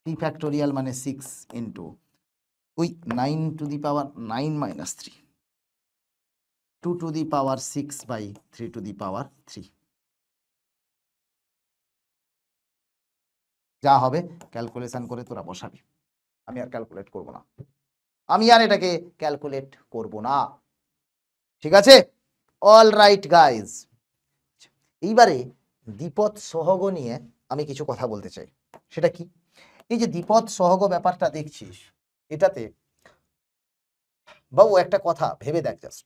3 ফ্যাক্টোরিয়াল মানে 6 ইন্টু ওই 9 to the power 9 minus 3, 2 to the power 6 by 3 to the power 3। যা হবে ক্যালকুলেশন করে তোরা বসাবি, আমি আর ক্যালকুলেট করব না, আমি আর এটাকে ক্যালকুলেট করব না। ঠিক আছে, অল রাইট গাইজ। এইবারে দ্বিপদ সহগ নিয়ে আমি কিছু কথা বলতে চাই। সেটা কি? এই যে দ্বিপদ সহগ ব্যাপারটা দেখছিস, এটাতে বাবু একটা কথা ভেবে দেখ, জাস্ট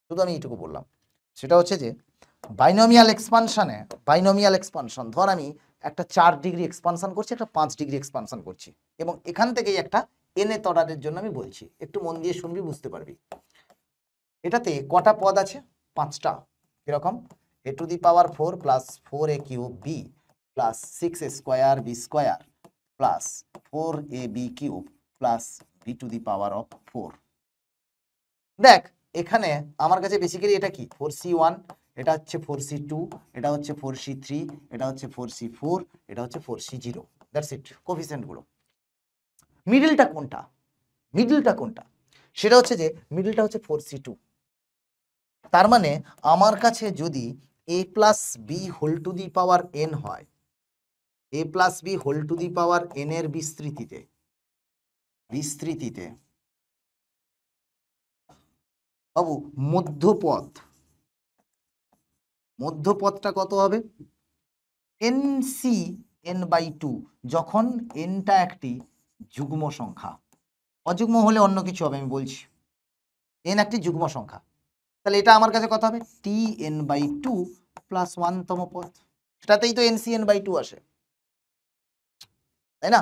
শুধু আমি এইটুকু বললাম, সেটা হচ্ছে যে বাইনোমিয়াল এক্সপানশন, ধর আমি একটা 4 ডিগ্রি এক্সপানশন করছি, একটা 5 ডিগ্রি এক্সপানশন করছি, এবং এখান থেকেই একটা nth অর্ডারের জন্য আমি বলছি, একটু মন দিয়ে শুনবি, বুঝতে পারবি। এটাতে কটা পদ আছে? 5টা। এরকম a to the power 4 plus 4a cube b plus 6a square b square plus 4ab cube plus b to the power of 4। দেখ এখানে আমার কাছে বেসিক্যালি এটা কি 4c1, এটা হচ্ছে 4c2, এটা হচ্ছে 4c3, এটা হচ্ছে 4c4, এটা হচ্ছে 4c0। দ্যাটস ইট, কোফিসিয়েন্ট গুলো। মিডলটা কোনটা? সেটা হচ্ছে যে মিডলটা হচ্ছে 4c2। তার মানে আমার কাছে যদি a plus B whole to the power n হয়, a plus B whole to the power n এর বিস্তৃতিতে বাবু মধ্যপদটা কত হবে? nc n/2, যখন nটা একটি যুগ্ম সংখ্যা। অযুগ্ম হলে অন্য কিছু হবে, আমি বলছি। n একটি যুগ্ম সংখ্যা, তাহলে এটা আমার কাছে কত হবে? tn/2 প্লাস 1তম পদ। সেটাতেই তো nc n/2 আসে, তাই না?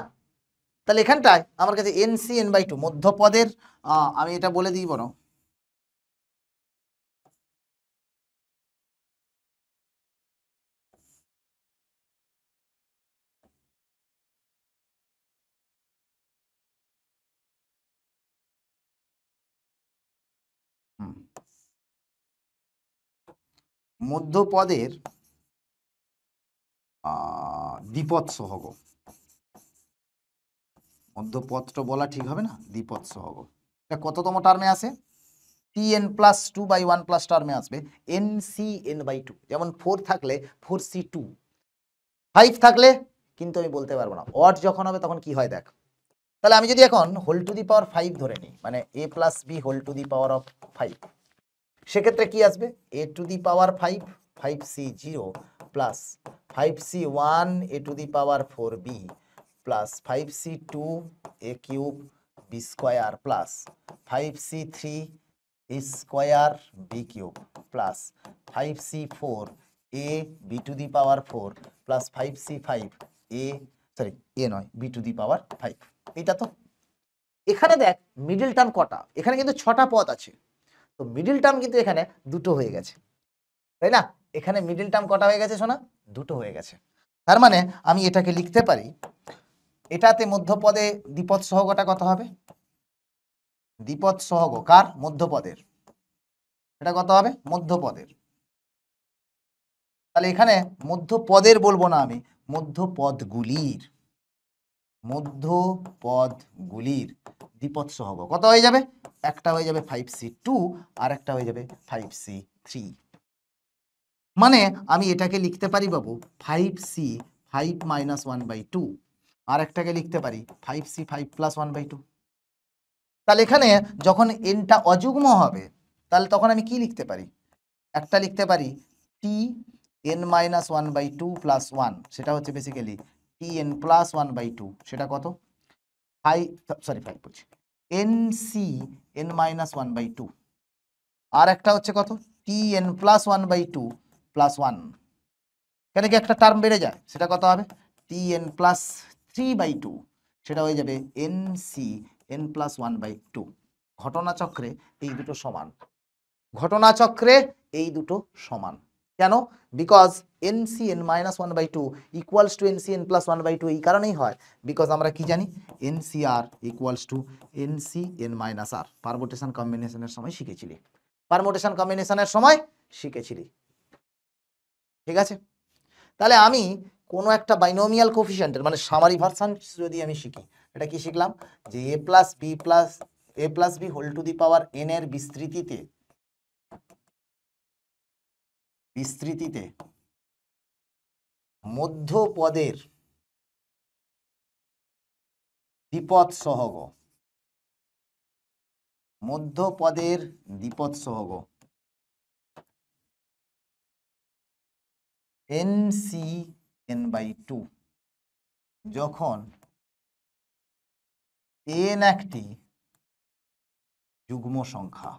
তাহলে এখানটায় আমার কাছে nc n/2 মধ্যপদের, আমি এটা বলে দিই বরং, মধ্যপদের দ্বিপদ সহগ, মধ্যপদটা বলা ঠিক হবে না, দ্বিপদ সহগ। এটা কততম টার্মে আসে? tn+2/1 প্লাস টার্মে আসবে ncn/2। যেমন 4 থাকলে 4c2, 5 থাকলে কিন্তু আমি বলতে পারবো না। অড যখন হবে তখন কি হয় দেখ। তাহলে আমি যদি এখন হোল টু দি পাওয়ার 5 ধরে নিই, মানে a plus B whole to the power of 5, সেক্ষেত্রে কি আসবে? a to the power 5, 5c0 plus 5c1 a to the power 4b plus 5c2 a cube b square plus 5c3 a square b cube plus 5c4 a b to the power 4 plus 5c5 a নয় b to the power 5। এটা তো এখানে দেখ middle term কটা, এখানে কিন্তু 6টা পদ আছে, তো মিডল টার্ম কিন্তু এখানে 2টো হয়ে গেছে, তাই না? এখানে মিডল টার্ম কটা হয়ে গেছে সোনা? 2টো হয়ে গেছে। তার মানে আমি এটাকে লিখতে পারি, এটাতে মধ্যপদে দ্বিপদ সহগটা কত হবে? দ্বিপদ সহগ কার? মধ্যপদের। এটা কত হবে? মধ্যপদের। তাহলে এখানে মধ্যপদের বলবো না আমি, মধ্যপদগুলির দ্বিপদ সহগ কত হয়ে যাবে? একটা হয়ে যাবে 5c2 আর একটা হয়ে যাবে 5c3। মানে আমি এটাকে লিখতে পারি বাবু 5c 5 মাইনাস 1/2, আর একটাকে লিখতে পারি 5c 5 প্লাস 1/2। তাহলে এখানে যখন nটা অযুগ্ম হবে, তাহলে তখন আমি কি লিখতে পারি? একটা লিখতে পারি tn-1/2 প্লাস 1, সেটা হচ্ছে বেসিক্যালি tn প্লাস 1/2, সেটা কত? 5 বলছি ncn-1/2। আর একটা হচ্ছে কত? tn প্লাস 1/2 প্লাস 1, কেন কি একটা টার্ম বেড়ে যায়, সেটা কত হবে? tn প্লাস 3/2, সেটা হয়ে যাবে ncn প্লাস 1/2। ঘটনাচক্রে এই দুটো সমান, কেন? Because ncn-1/2 equals to ncn plus 1/2 এই কারণেই হয়, বিকজ আমরা কি জানি? ncr equals to ncn-r। Permutation কম্বিনেশনের সময় শিখেছিলি, ঠিক আছে? তাহলে আমি কোনো একটা বাইনোমিয়াল কোফিশিয়েন্টের মানে সামারি ভার্সান যদি আমি শিখি, এটা কি শিখলাম? যে a plus B plus a plus B whole to the power n এর বিস্তৃতিতে মধ্যপদের দ্বিপদ সহগ NCn/2 যখন n একটি যুগ্ম সংখ্যা।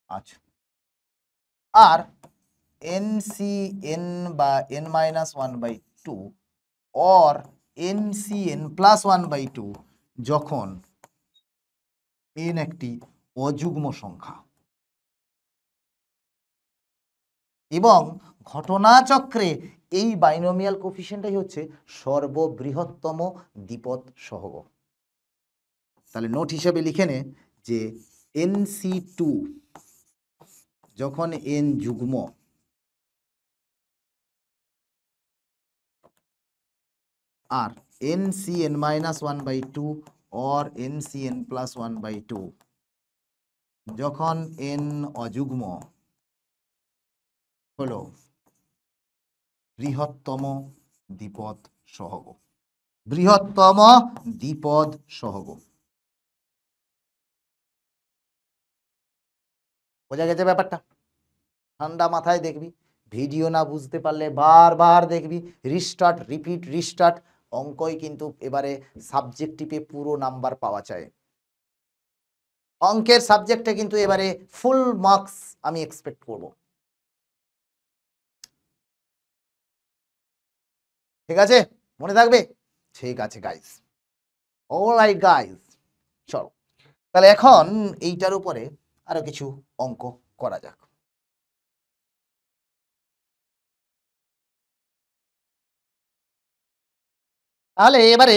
আচ্ছা, আর NCn বা n-1/2 or NCn+1/2 যখন n একটি অযুগ্ম সংখ্যা এবং ঘটনাচক্রে এই বাইনোমিয়াল কোফিশিয়েন্টটাই হচ্ছে সর্ববৃহত্তম দ্বিপদ সহগ। তাহলে নোট হিসেবে লিখে নে যে NC2 যখন n যুগ্ম আর NCn-1/2 or NCn+1/2 যখন n অযুগ্ম হলো বৃহত্তম দ্বিপদ সহগ। বোঝা গেছে ব্যাপারটা? ঠান্ডা মাথায় দেখবি, ভিডিও না বুঝতে পারলে বারবার দেখবি, রিস্টার্ট রিস্টার্ট। অঙ্কই কিন্তু এবারে সাবজেক্টিভে পুরো নাম্বার পাওয়া যায়। অঙ্কের সাবজেক্টে কিন্তু এবারে ফুল মার্কস আমি এক্সপেক্ট করব। ঠিক আছে, মনে থাকবে? ঠিক আছে গাইস, অলরাইট গাইস, চলো তাহলে এখন এইটার উপরে আরো কিছু অঙ্ক করা যাক। তাহলে এবারে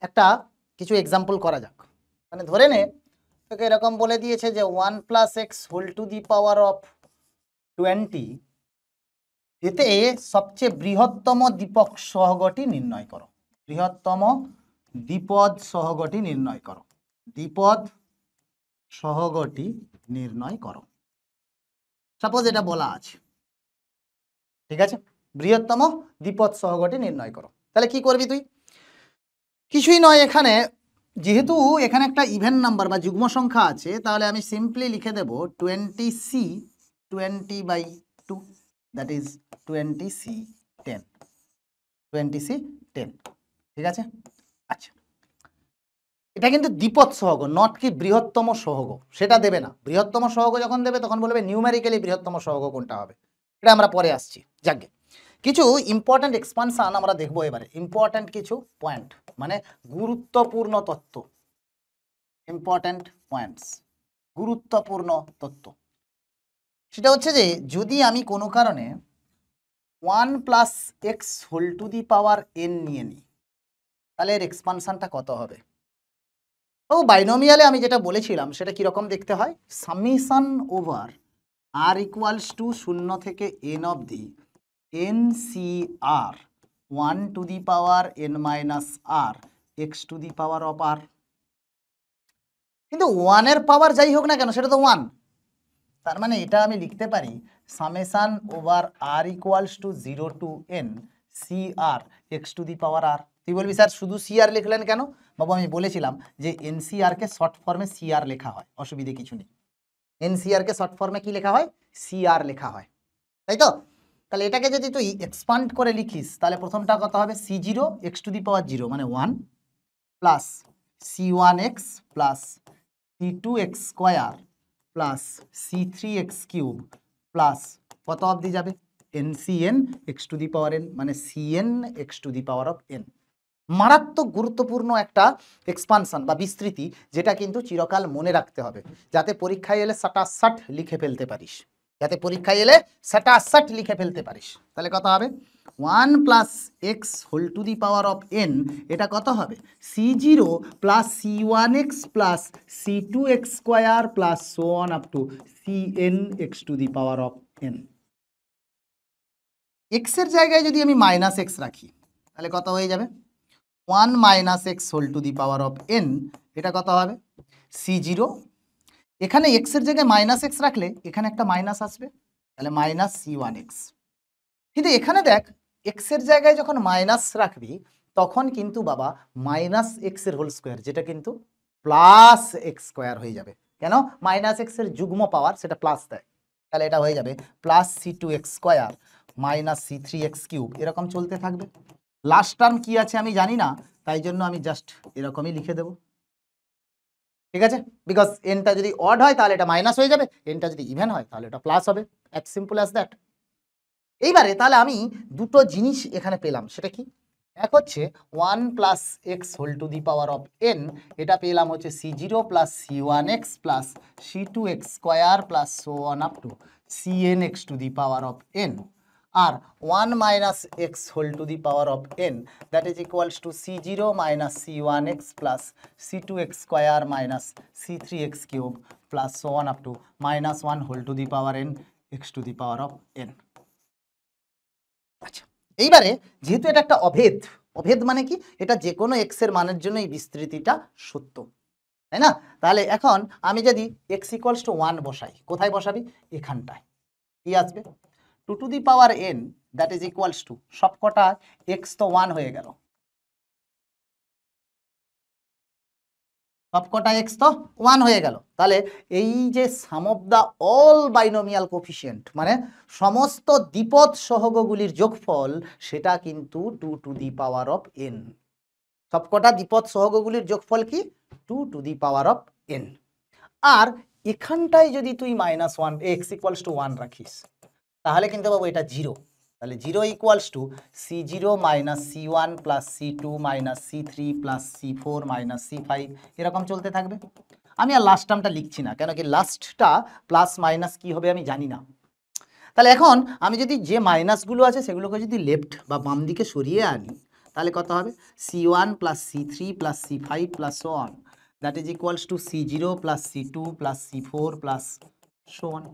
একটা কিছু এক্সাম্পল করা যাক। মানে ধরে নে তোকে এরকম বলে দিয়েছে যে 1 + x whole to the power of 20, এতে সবচেয়ে বৃহত্তম দ্বিপদ সহগটি নির্ণয় করো। বৃহত্তম দ্বিপদ সহগটি নির্ণয় করো। দ্বিপদ সহগটি নির্ণয় করো, সাপোজ এটা বলা আছে। ঠিক আছে, বৃহত্তম দ্বিপদ সহগটি নির্ণয় করো। তাহলে কি করবি তুই? কিছুই নয়, এখানে যেহেতু এখানে একটা ইভেন নাম্বার বা যুগ্ম সংখ্যা আছে, তাহলে আমি সিম্পলি লিখে দেব 20c 20/2, that is 20c 10, 20c 10। ঠিক আছে, আচ্ছা এটা কিন্তু দ্বিপদ সহগ, নট কি বৃহত্তম সহগ, সেটা দেবে না। বৃহত্তম সহগ যখন দেবে তখন বলবে নিউমেরিক্যালি বৃহত্তম সহগ কোনটা হবে, এটা আমরা পরে আসছি। যাকে কিছু ইম্পর্ট্যান্ট এক্সপানশন আমরা দেখবো এবারে, ইম্পর্ট্যান্ট কিছু পয়েন্ট, মানে গুরুত্বপূর্ণ তথ্য, ইম্পর্ট্যান্ট পয়েন্টস, গুরুত্বপূর্ণ তথ্য। সেটা হচ্ছে যে যদি আমি কোনো কারণে 1 + x whole to the power n নিয়ে নিই, তাহলে এর এক্সপানশনটা কত হবে? তো বাইনোমিয়ালে আমি যেটা বলেছিলাম সেটা কিরকম দেখতে হয়, সামেশন ওভার r = 0 থেকে n অবধি NCR 1 to the power n-r x to the power of r। কিন্তু 1 এর পাওয়ার যাই হোক না কেন সেটা তো 1, তার মানে এটা আমি লিখতে পারি summation over r = 0 to n CR x to the power r। তুই বলবি স্যার শুধু CR লিখলেন কেন? বাবু আমি বলেছিলাম যে NCR কে শর্ট ফর্মে CR লেখা হয়, অসুবিধে কিছু নেই। NCR কে শর্ট ফর্মে কি লেখা হয়? CR লেখা হয়, তাই তো? তাহলে এটাকে যদি তুই এক্সপান্ড করে লিখিস তাহলে প্রথমটা কত হবে? C0 x to the power 0 মানে 1 plus C1x plus C2x square plus C3x³ plus কত অবধি যাবে? NCn x to the power n, মানে Cn x to the power of n। মারাত্মক গুরুত্বপূর্ণ একটা এক্সপানশন বা বিস্তৃতি, যেটা কিন্তু চিরকাল মনে রাখতে হবে, যাতে পরীক্ষায় এলে 60 লিখে ফেলতে পারিস, তাহলে কত হবে? 1 + x whole to the power of n, এটা কত হবে? C0 plus C1x plus C2x square plus so on up to Cn x to the power of n। x এর জায়গায় যদি আমি -x রাখি তাহলে কত হয়ে যাবে? 1 minus x whole to the power of n, এটা কত হবে c0। এখানে এক্স এর জায়গায় মাইনাস এক্স রাখলে এখানে একটা মাইনাস আসবে, তাহলে মাইনাস c1x। কিন্তু এখানে দেখ এক্স এর জায়গায় যখন মাইনাস রাখবি তখন কিন্তু বাবা মাইনাস এক্স এর হোল স্কোয়ার, যেটা কিন্তু প্লাস এক্স স্কোয়ার হয়ে যাবে। কেন? মাইনাস এক্স এর যুগ্ম পাওয়ার সেটা প্লাস দেয়, তাহলে এটা হয়ে যাবে plus c2x square minus c3x cube, এরকম চলতে থাকবে। লাস্ট টার্ম কি আছে আমি জানি না, তাই জন্য আমি জাস্ট এরকমই লিখে দেব, ঠিক আছে? বিকজ এনটা যদি অড হয় তাহলে এটা মাইনাস হয়ে যাবে, এনটা যদি ইভেন হয় তাহলে এটা প্লাস হবে, অ্যাজ সিম্পল অ্যাজ দ্যাট। এইবারে তাহলে আমি দুটো জিনিস এখানে পেলাম, সেটা কি? এক হচ্ছে 1 plus x whole to the power of n, এটা পেলাম হচ্ছে c0 plus c1x plus c2x square plus so on up to cnx to the power of n. আর 1 minus x whole to the power of n, that is equals to c0 minus c1x plus c2x square minus c3x cube plus so on up to minus 1 whole to the power n x to the power of N. আচ্ছা, এইবারে যেহেতু এটা একটা অভেদ, অভেদ মানে কি? এটা যে কোনো এক্স এর মানের জন্য এই বিস্তৃতিটা সত্য, তাই না? তাহলে এখন আমি যদি এক্স ইকুয়ালস টু 1 বসাই, কোথায় বসাবি? এখানটায়। কি আসবে? 2 to the power N, that is equals two সবকটা এক্স তো 1 হয়ে গেল, সবকটা এক্স তো 1 হয়ে গেল। তাহলে এই যে sum of the all binomial coefficient, মানে সমস্ত দ্বিপদ সহগগুলির যোগফল, সেটা কিন্তু 2 to the power of n. সবকটা দ্বিপদ সহগগুলির যোগফল কি? 2 to the power of n. আর এখানটায় যদি তুই -1 এক্স ইকুয়ালস টু 1 রাখিস, তাহলে কিন্তু বাবু এটা 0। তাহলে 0 equals to c0 minus c1 plus c2 minus c3 plus c4 minus c5, এরকম চলতে থাকবে। আমি আর লাস্ট টার্মটা লিখছি না, কেন কি লাস্টটা প্লাস মাইনাস কি হবে আমি জানি না। তাহলে এখন আমি যদি যে মাইনাসগুলো আছে সেগুলোকে যদি লেফট বা বাম দিকে সরিয়ে আনি, তাহলে কত হবে? c1 plus c3 plus c5 plus so on, that is equals to c0 plus c2 plus c4 plus so on.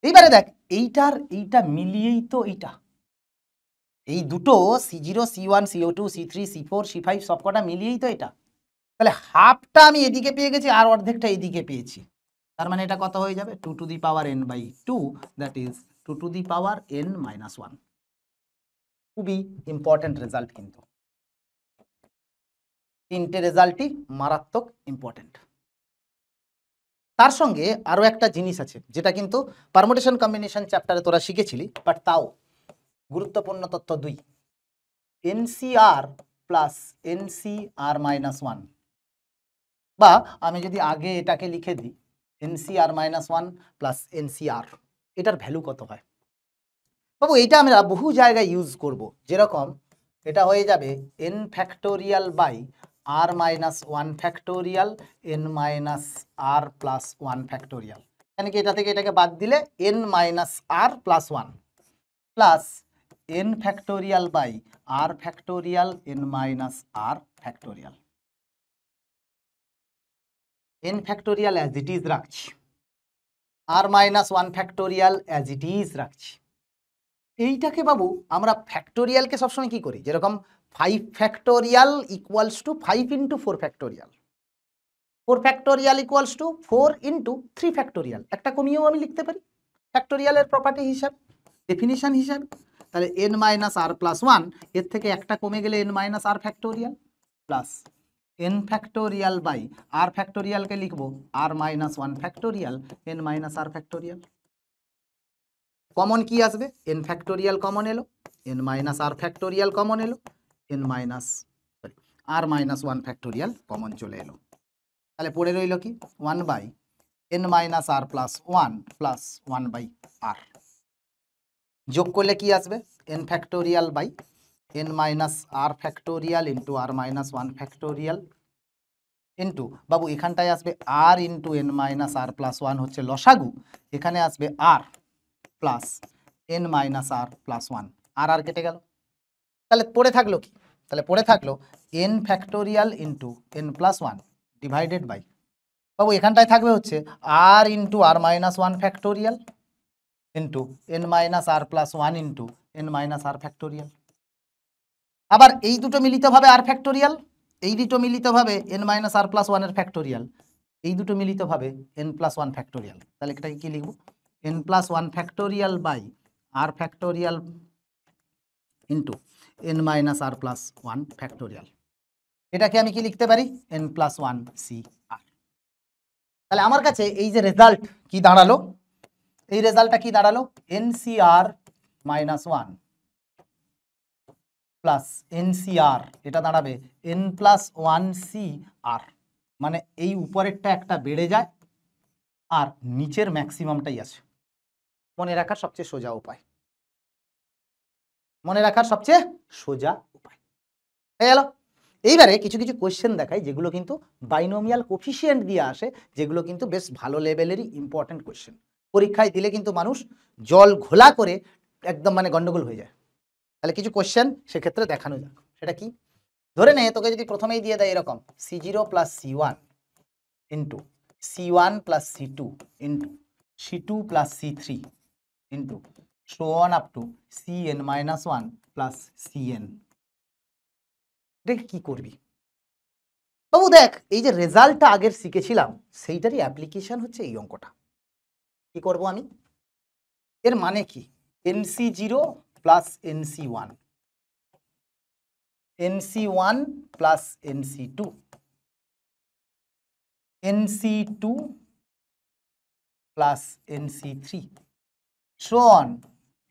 এইবারে দেখ এইটা মিলিয়েই তো এই দুটো c0 c1 co2 c3 c4 c5 সবকটা মিলিয়েই তো এটা। তাহলে হাফটা আমি এদিকে পেয়ে গেছি আর অর্ধেকটা এদিকে পেয়েছি, তার মানে এটা কত হয়ে যাবে? 2 to the power n by 2, that is 2 to the power n minus 1। খুবই ইম্পর্টেন্ট রেজাল্ট, কিন্তু তিনটে রেজাল্টই মারাত্মক ইম্পর্টেন্ট। তার সঙ্গে আরো একটা জিনিস আছে যেটা কিন্তু পারমুটেশন কম্বিনেশন চ্যাপ্টারে তোরা শিখেছিলি, বাট তাও গুরুত্বপূর্ণ তথ্য 2, এনসিআর প্লাস এনসিআর মাইনাস 1, বা আমি যদি আগে এটাকে লিখে দিই এনসিআর মাইনাস 1 প্লাস এনসিআর, এটার ভ্যালু কত হয় বাবু? এইটা আমরা বহু জায়গায় ইউজ করব, যেরকম এটা হয়ে যাবে n factorial by r minus 1 factorial n minus r plus 1 factorial, মানে কি এটা থেকে এটাকে বাদ দিলে n minus r plus 1 plus n factorial by r factorial n minus r factorial. n factorial as it is রাখছি, r minus 1 factorial as it is রাখছি। এইটাকে বাবু আমরা ফ্যাক্টোরিয়ালকে সবসময় কি করি, যেরকম 5 factorial equals two 5 into 4 factorial, 4 factorial equals to 4 into 3 factorial, একটা কমিয়েও আমি লিখতে পারি ফ্যাক্টোরিয়ালের প্রপার্টি হিসাবে, ডেফিনিশন হিসাবে। তাহলে n মাইনাস আর প্লাস 1, এর থেকে একটা কমে গেলে n minus r factorial plus n factorial by r ফ্যাক্টোরিয়ালকে লিখবো r minus 1 factorial n minus r factorial. Common কি আসবে? n ফ্যাক্টোরিয়াল কমন এলো, n minus r factorial common এলো, n minus r minus 1 factorial common চলে এলো। তাহলে পড়ে রইল কি 1 by n minus r plus 1 plus 1 by r, যোগ করলে কি আসবে? n factorial by n minus r factorial into r minus 1 factorial into বাবু এখানটায় আসবে আর into n minus r plus 1 হচ্ছে লসাগু, এখানে আসবে আর plus n minus r plus 1, আর আর কেটে গেল। তাহলে পড়ে থাকলো কি? তাহলে পড়ে থাকলো n factorial into n plus 1 divided by বাবু এখানটায় থাকবে হচ্ছে r into r minus 1 factorial into n minus r plus 1 into n minus r factorial. আবার এই দুটো মিলিতভাবে আর ফ্যাক্টোরিয়াল, এই দুটো মিলিতভাবে n মাইনাস আর প্লাস ওয়ানের ফ্যাক্টোরিয়াল, এই দুটো মিলিতভাবে n প্লাস ওয়ান ফ্যাক্টোরিয়াল। তাহলে এটাকে কি লিখবো? n plus one factorial by r factorial into n minus r plus one factorial. এটাকে আমি কি লিখতে পারি? n প্লাস ওয়ান সি আর। তাহলে আমার কাছে এই যে রেজাল্ট কি দাঁড়ালো, এই রেজাল্টটা কি দাঁড়ালো? NCR minus one plus NCR, এটা দাঁড়াবে n প্লাস ওয়ান সি আর। মানে এই উপরেরটা একটা বেড়ে যায় আর নিচের ম্যাক্সিমামটাই আছে। মনে রাখার সবচেয়ে সোজা উপায়, মনে রাখার সবচেয়ে সোজা উপায় হয়ে গেল। এইবারে কিছু কিছু কোয়েশ্চেন দেখাই যেগুলো কিন্তু বাইনোমিয়াল কোফিসিয়েন্ট দিয়ে আসে, যেগুলো কিন্তু বেশ ভালো লেভেলেরই ইম্পর্টেন্ট কোয়েশ্চেন। পরীক্ষায় দিলে কিন্তু মানুষ জল ঘোলা করে একদম মানে গন্ডগোল হয়ে যায়। তাহলে কিছু কোয়েশ্চেন সেক্ষেত্রে দেখানো যাক। সেটা কি? ধরে নে তোকে যদি প্রথমেই দিয়ে দেয় এরকম C0 plus C1 into C1 plus C2 into C2 plus C3 into so on up to Cn minus one plus Cn, দেখ কি করবি বাবু? দেখ এই যে রেজাল্টটা আগের শিখেছিলাম সেইটারই অ্যাপ্লিকেশন হচ্ছে এই অঙ্কটা। কি করব আমি? এর মানে কি? NC0 plus NC1, NC1 plus NC2, NC2 plus NC3 so on,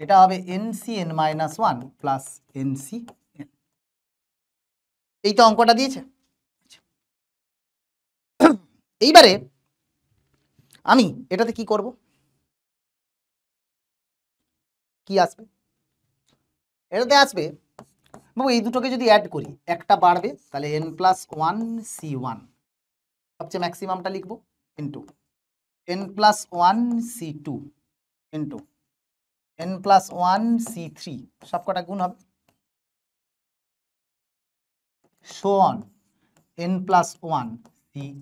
এটা হবে NCn minus one plus NCn। এই তো অঙ্কটা দিয়েছে। এইবারে আমি এটাতে কি করব? কি আসবে এটাতে? আসবে বাবু এই দুটোকে যদি অ্যাড করি একটা বাড়বে, তাহলে n প্লাস ওয়ান C1 সবচেয়ে ম্যাক্সিমামটা লিখবো into n plus one C2 into n plus one C3 সবকটা গুণ হবে so on n plus one Cn।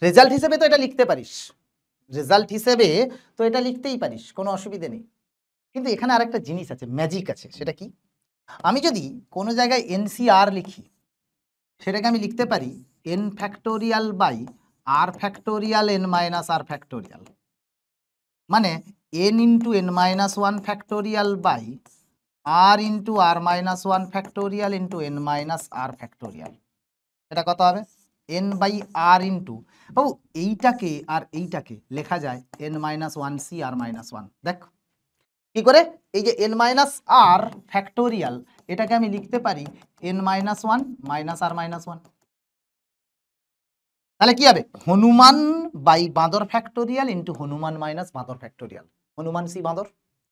Result হিসেবে তো এটা লিখতে পারিস, রেজাল্ট হিসেবে তো এটা লিখতেই পারিস, কোনো অসুবিধে নেই। কিন্তু এখানে আরেকটা জিনিস আছে, ম্যাজিক আছে। সেটা কি? আমি যদি কোনো জায়গায় NCR লিখি, সেটাকে আমি লিখতে পারি n factorial by r factorial n minus r factorial, মানে n into n minus one factorial by r into r minus one factorial into n minus r factorial. এটা কত হবে? n বাই আর ইন্টু, বাবু এইটাকে আর এইটাকে লেখা যায় n minus one C আর minus one. দেখ কি করে? এই যে n মাইনাস আর ফ্যাক্টোরিয়াল, এটাকে আমি লিখতে পারি n minus one minus r minus one. তাহলে কি হবে? হনুমান বাই বাঁদর ফ্যাক্টোরিয়াল ইন্টু হনুমান মাইনাস বাঁদর ফ্যাক্টোরিয়াল। হনুমান সি বাঁদর,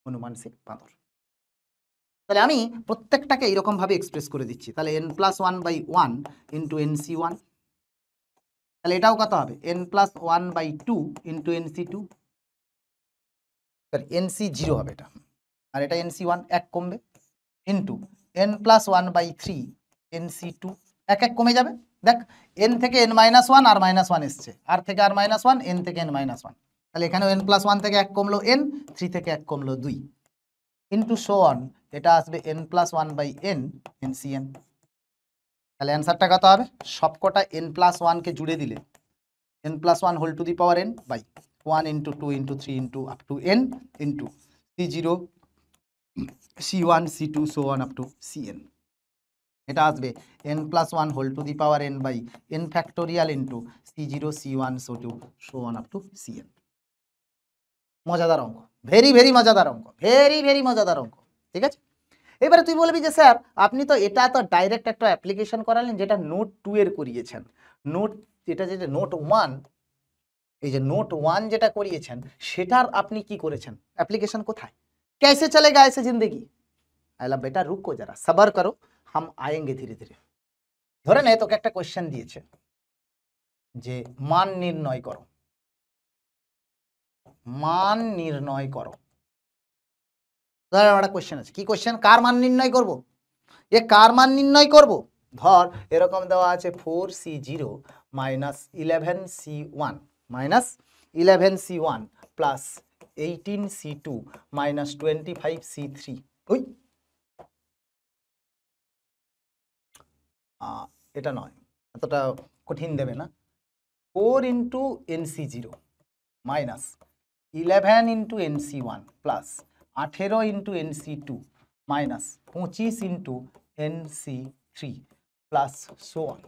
হনুমান সি বাঁদর। তাহলে আমি প্রত্যেকটাকে এইরকম ভাবে এক্সপ্রেস করে দিচ্ছি। তাহলে n plus one by one into NC1, তাহলে এটাও কত হবে? n plus one by two into NC2, sorry NC0 হবে এটা, আর এটা NC1 এক কমবে into n plus one by three NC2, এক এক কমে যাবে। দেখ n থেকে n minus one r minus one এসছে, আর থেকে আর মাইনাস ওয়ান, n থেকে n মাইনাস ওয়ান, তাহলে এখানেও n প্লাস ওয়ান থেকে এক কমলো n, থ্রি থেকে এক কমলো দুই ইন্টু সো অন, এটা আসবে n plus one by n NCn। তাহলে অ্যান্সারটা কত হবে? সবকটা n প্লাস ওয়ানকে জুড়ে দিলে n plus one whole to the power n by one into two into three into up to n into C0 C1 C2 so on up to Cn। এটা আসবে n plus one whole to the power n by n factorial into C0 C1 so on up to Cn। মজাদার অঙ্ক, very very মজাদার অঙ্ক, very very মজাদার অঙ্ক। ঠিক আছে, এবারে তুই বলবি যে স্যার আপনি তো এটা তো ডাইরেক্ট একটা অ্যাপ্লিকেশন করালেন যেটা নোট 2 এর করিয়েছেন, নোট যেটা যেটা নোট 1, এই যে নোট 1 যেটা করিয়েছেন সেটার আপনি কি করেছেন? অ্যাপ্লিকেশন কোথায়? कैसे चलेगा ऐसे जिंदगी? আলা বেটা রুকো যারা, সবার করো, হাম আয়েঙ্গে ধীরে ধীরে। ধরে নে তোকে একটা কোশ্চেন দিয়েছে যে মান নির্ণয় করো, মান নির্ণয় করো। ধর একটা কোশ্চেন আছে, কি কোশ্চেন? কার মান নির্ণয় করব? এ কার মান নির্ণয় করব? ধর এরকম দেওয়া আছে 4C0 minus 11C1 minus 11C1 plus 18C2 minus 25C3। ওই এটা নয়, এতটা কঠিন দেবে না। 4 into NC0 minus 11 into NC1 plus 18 into NC2 minus 25 into NC3 plus so on.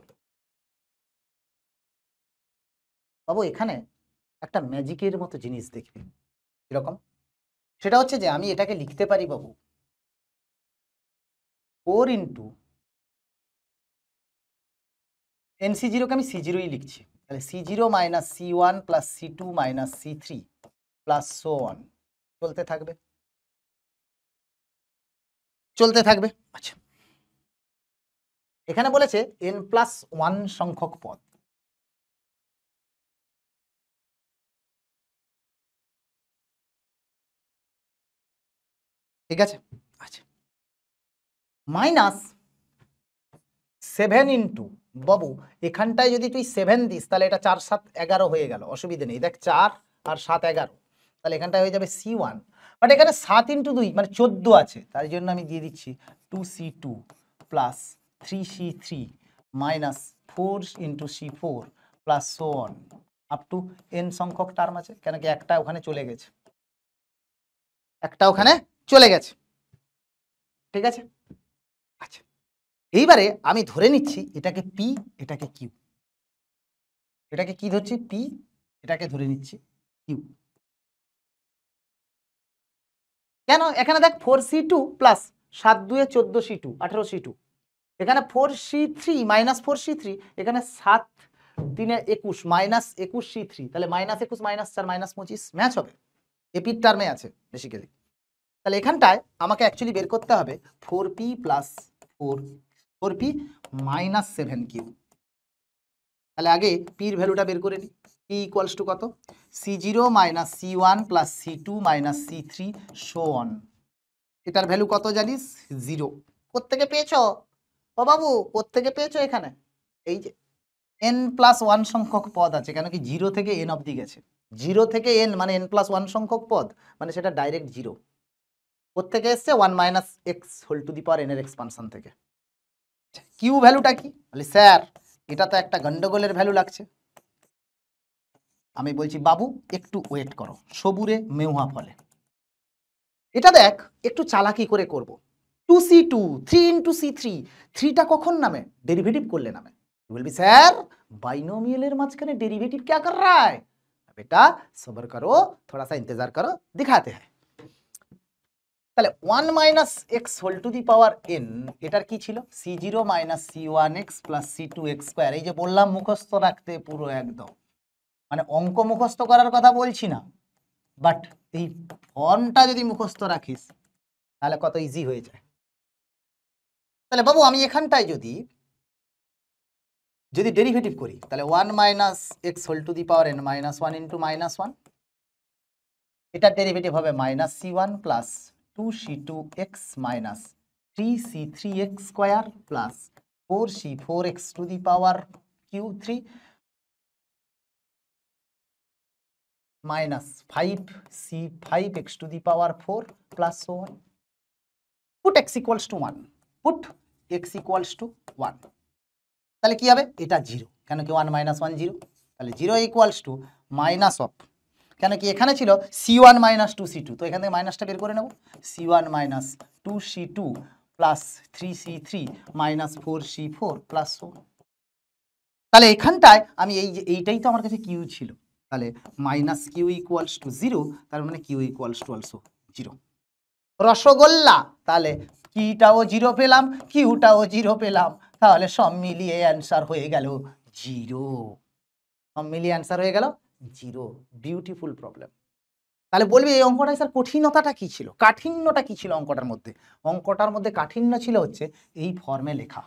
বাবু এখানে একটা ম্যাজিকের মতো জিনিস দেখবে এরকম, সেটা হচ্ছে যে আমি এটাকে লিখতে পারি বাবু 4 ইন্টু NC0 কে আমি C0ই লিখছি, তাহলে C0 minus C1 plus C2 minus C3 plus so on, চলতে থাকবে চলতে থাকবে। আচ্ছা, এখানে বলেছে n+1 সংখ্যক পদ। ঠিক আছে, আচ্ছা, মাইনাস 7 ইন্টু, বাবু এখানটায় যদি তুই 7 দিস তাহলে এটা 4 7 11 হয়ে গেল, অসুবিধে নেই, দেখ 4 আর 7 11, তাহলে এখানটায় হয়ে যাবে C1, বাট এখানে 7 ইন্টু 2 মানে 14 আছে, তার জন্য আমি দিয়ে দিচ্ছি 2C2 plus 3C3 minus 4 into C4 plus so on up to n সংখ্যক টার্ম আছে, কেন কি একটা ওখানে চলে গেছে, একটা ওখানে চলে গেছে। ঠিক আছে, আচ্ছা, এইবারে আমি ধরে নিচ্ছি এটাকে পি, এটাকে কিউ, এটাকে কি ধরছি পি, এটাকে ধরে নিচ্ছি কিউ। কেন, এখানে দেখ 4C2 প্লাস 7 2 14C2 18C2, এখানে 4C3 মাইনাস 4C3, এখানে 7 3 21 মাইনাস 21C3, তাহলে মাইনাস 21 মাইনাস 4 মাইনাস 25 ম্যাচ হবে, এপির টার্মে আছে বেসিক্যালি। তাহলে এখানটায় আমাকে অ্যাকচুয়ালি বের করতে হবে 4P plus 4P minus 7Q। তাহলে আগে পির ভ্যালুটা বের করে নিই, পি ইকুয়ালস টু কত, C0 minus C1 plus C2 minus C3 so on, এটার ভ্যালু কত জানিস 0। কোত্থেকে পেয়েছো ও বাবু, কোত্থেকে পেয়েছো, এখানে এই যে n+1 সংখ্যক পদ আছে, কেন কি 0 থেকে n অবধি গেছে, 0 থেকে n মানে n+1 সংখ্যক পদ, মানে সেটা ডাইরেক্ট 0। কোত্থেকে এসছে 1 minus x whole to the power n এর এক্সপানশন থেকে। কিউ ভ্যালুটা কি, বলি স্যার এটা তো একটা গন্ডগোলের ভ্যালু লাগছে। আমি বলছি বাবু একটু ওয়েট করো, সবুরে মেহুয়া ফলে, এটা দেখ একটু চালাকি করে করব। 2C2 3 ইন্টু C3, 3টা কখন নামে, ডেরিভেটিভ করলে নামে। বলবি স্যার बाइनोमियल মাঝখানে डेरिवेटिव क्या कर रहा है, बेटा सब्र करो थोड़ा सा इंतजार करो दिखाते हैं। তাহলে 1 minus x whole to the power n, এটার কি ছিল C0 minus C1x plus C2x square, এই যে বললাম মুখস্থ রাখতে পুরো একদম, মানে অঙ্ক মুখস্থ করার কথা বলছি না, বাট এই ফর্মটা যদি মুখস্থ রাখিস তাহলে কত ইজি হয়ে যায়। তাহলে বাবু আমি এখানটায় যদি ডেরিভেটিভ করি তাহলে 1 minus x whole to the power n minus 1 into minus 1, এটার ডেরিভেটিভ হবে minus C1 plus 2C2x minus 3C3x square plus 4C4x to the power Q3 minus 5C5x to the power 4 plus so on. Put x equals to 1, put x equals to 1, তাহলে কি হবে এটা 0, কেন কি 1 minus 1 0, তাহলে 0 equals to minus of, কেন কি এখানে ছিল C1 মাইনাস 2C2, তো এখান থেকে মাইনাসটা বের করে নেব, C1 minus 2C2 plus 3C3 minus 4C4 plus 4। তাহলে এখানটায় আমি এইটাই তো আমার কাছে কিউ ছিল, তাহলে মাইনাস কিউ ইকুয়ালস টু 0, তার মানে q equals to also 0। Rasgulla, তাহলে কিটাও 0 পেলাম কিউটাও 0 পেলাম, তাহলে সব মিলিয়ে অ্যান্সার হয়ে গেল 0, সব মিলিয়ে অ্যান্সার হয়ে গেল 0। Beautiful problem. তাহলে বলবি এই অঙ্কটা স্যার কঠিনতাটা কি ছিল, কাঠিন্যটা কি ছিল অঙ্কটার মধ্যে, অঙ্কটার মধ্যে কাঠিন্য ছিল হচ্ছে এই ফর্মে লেখা,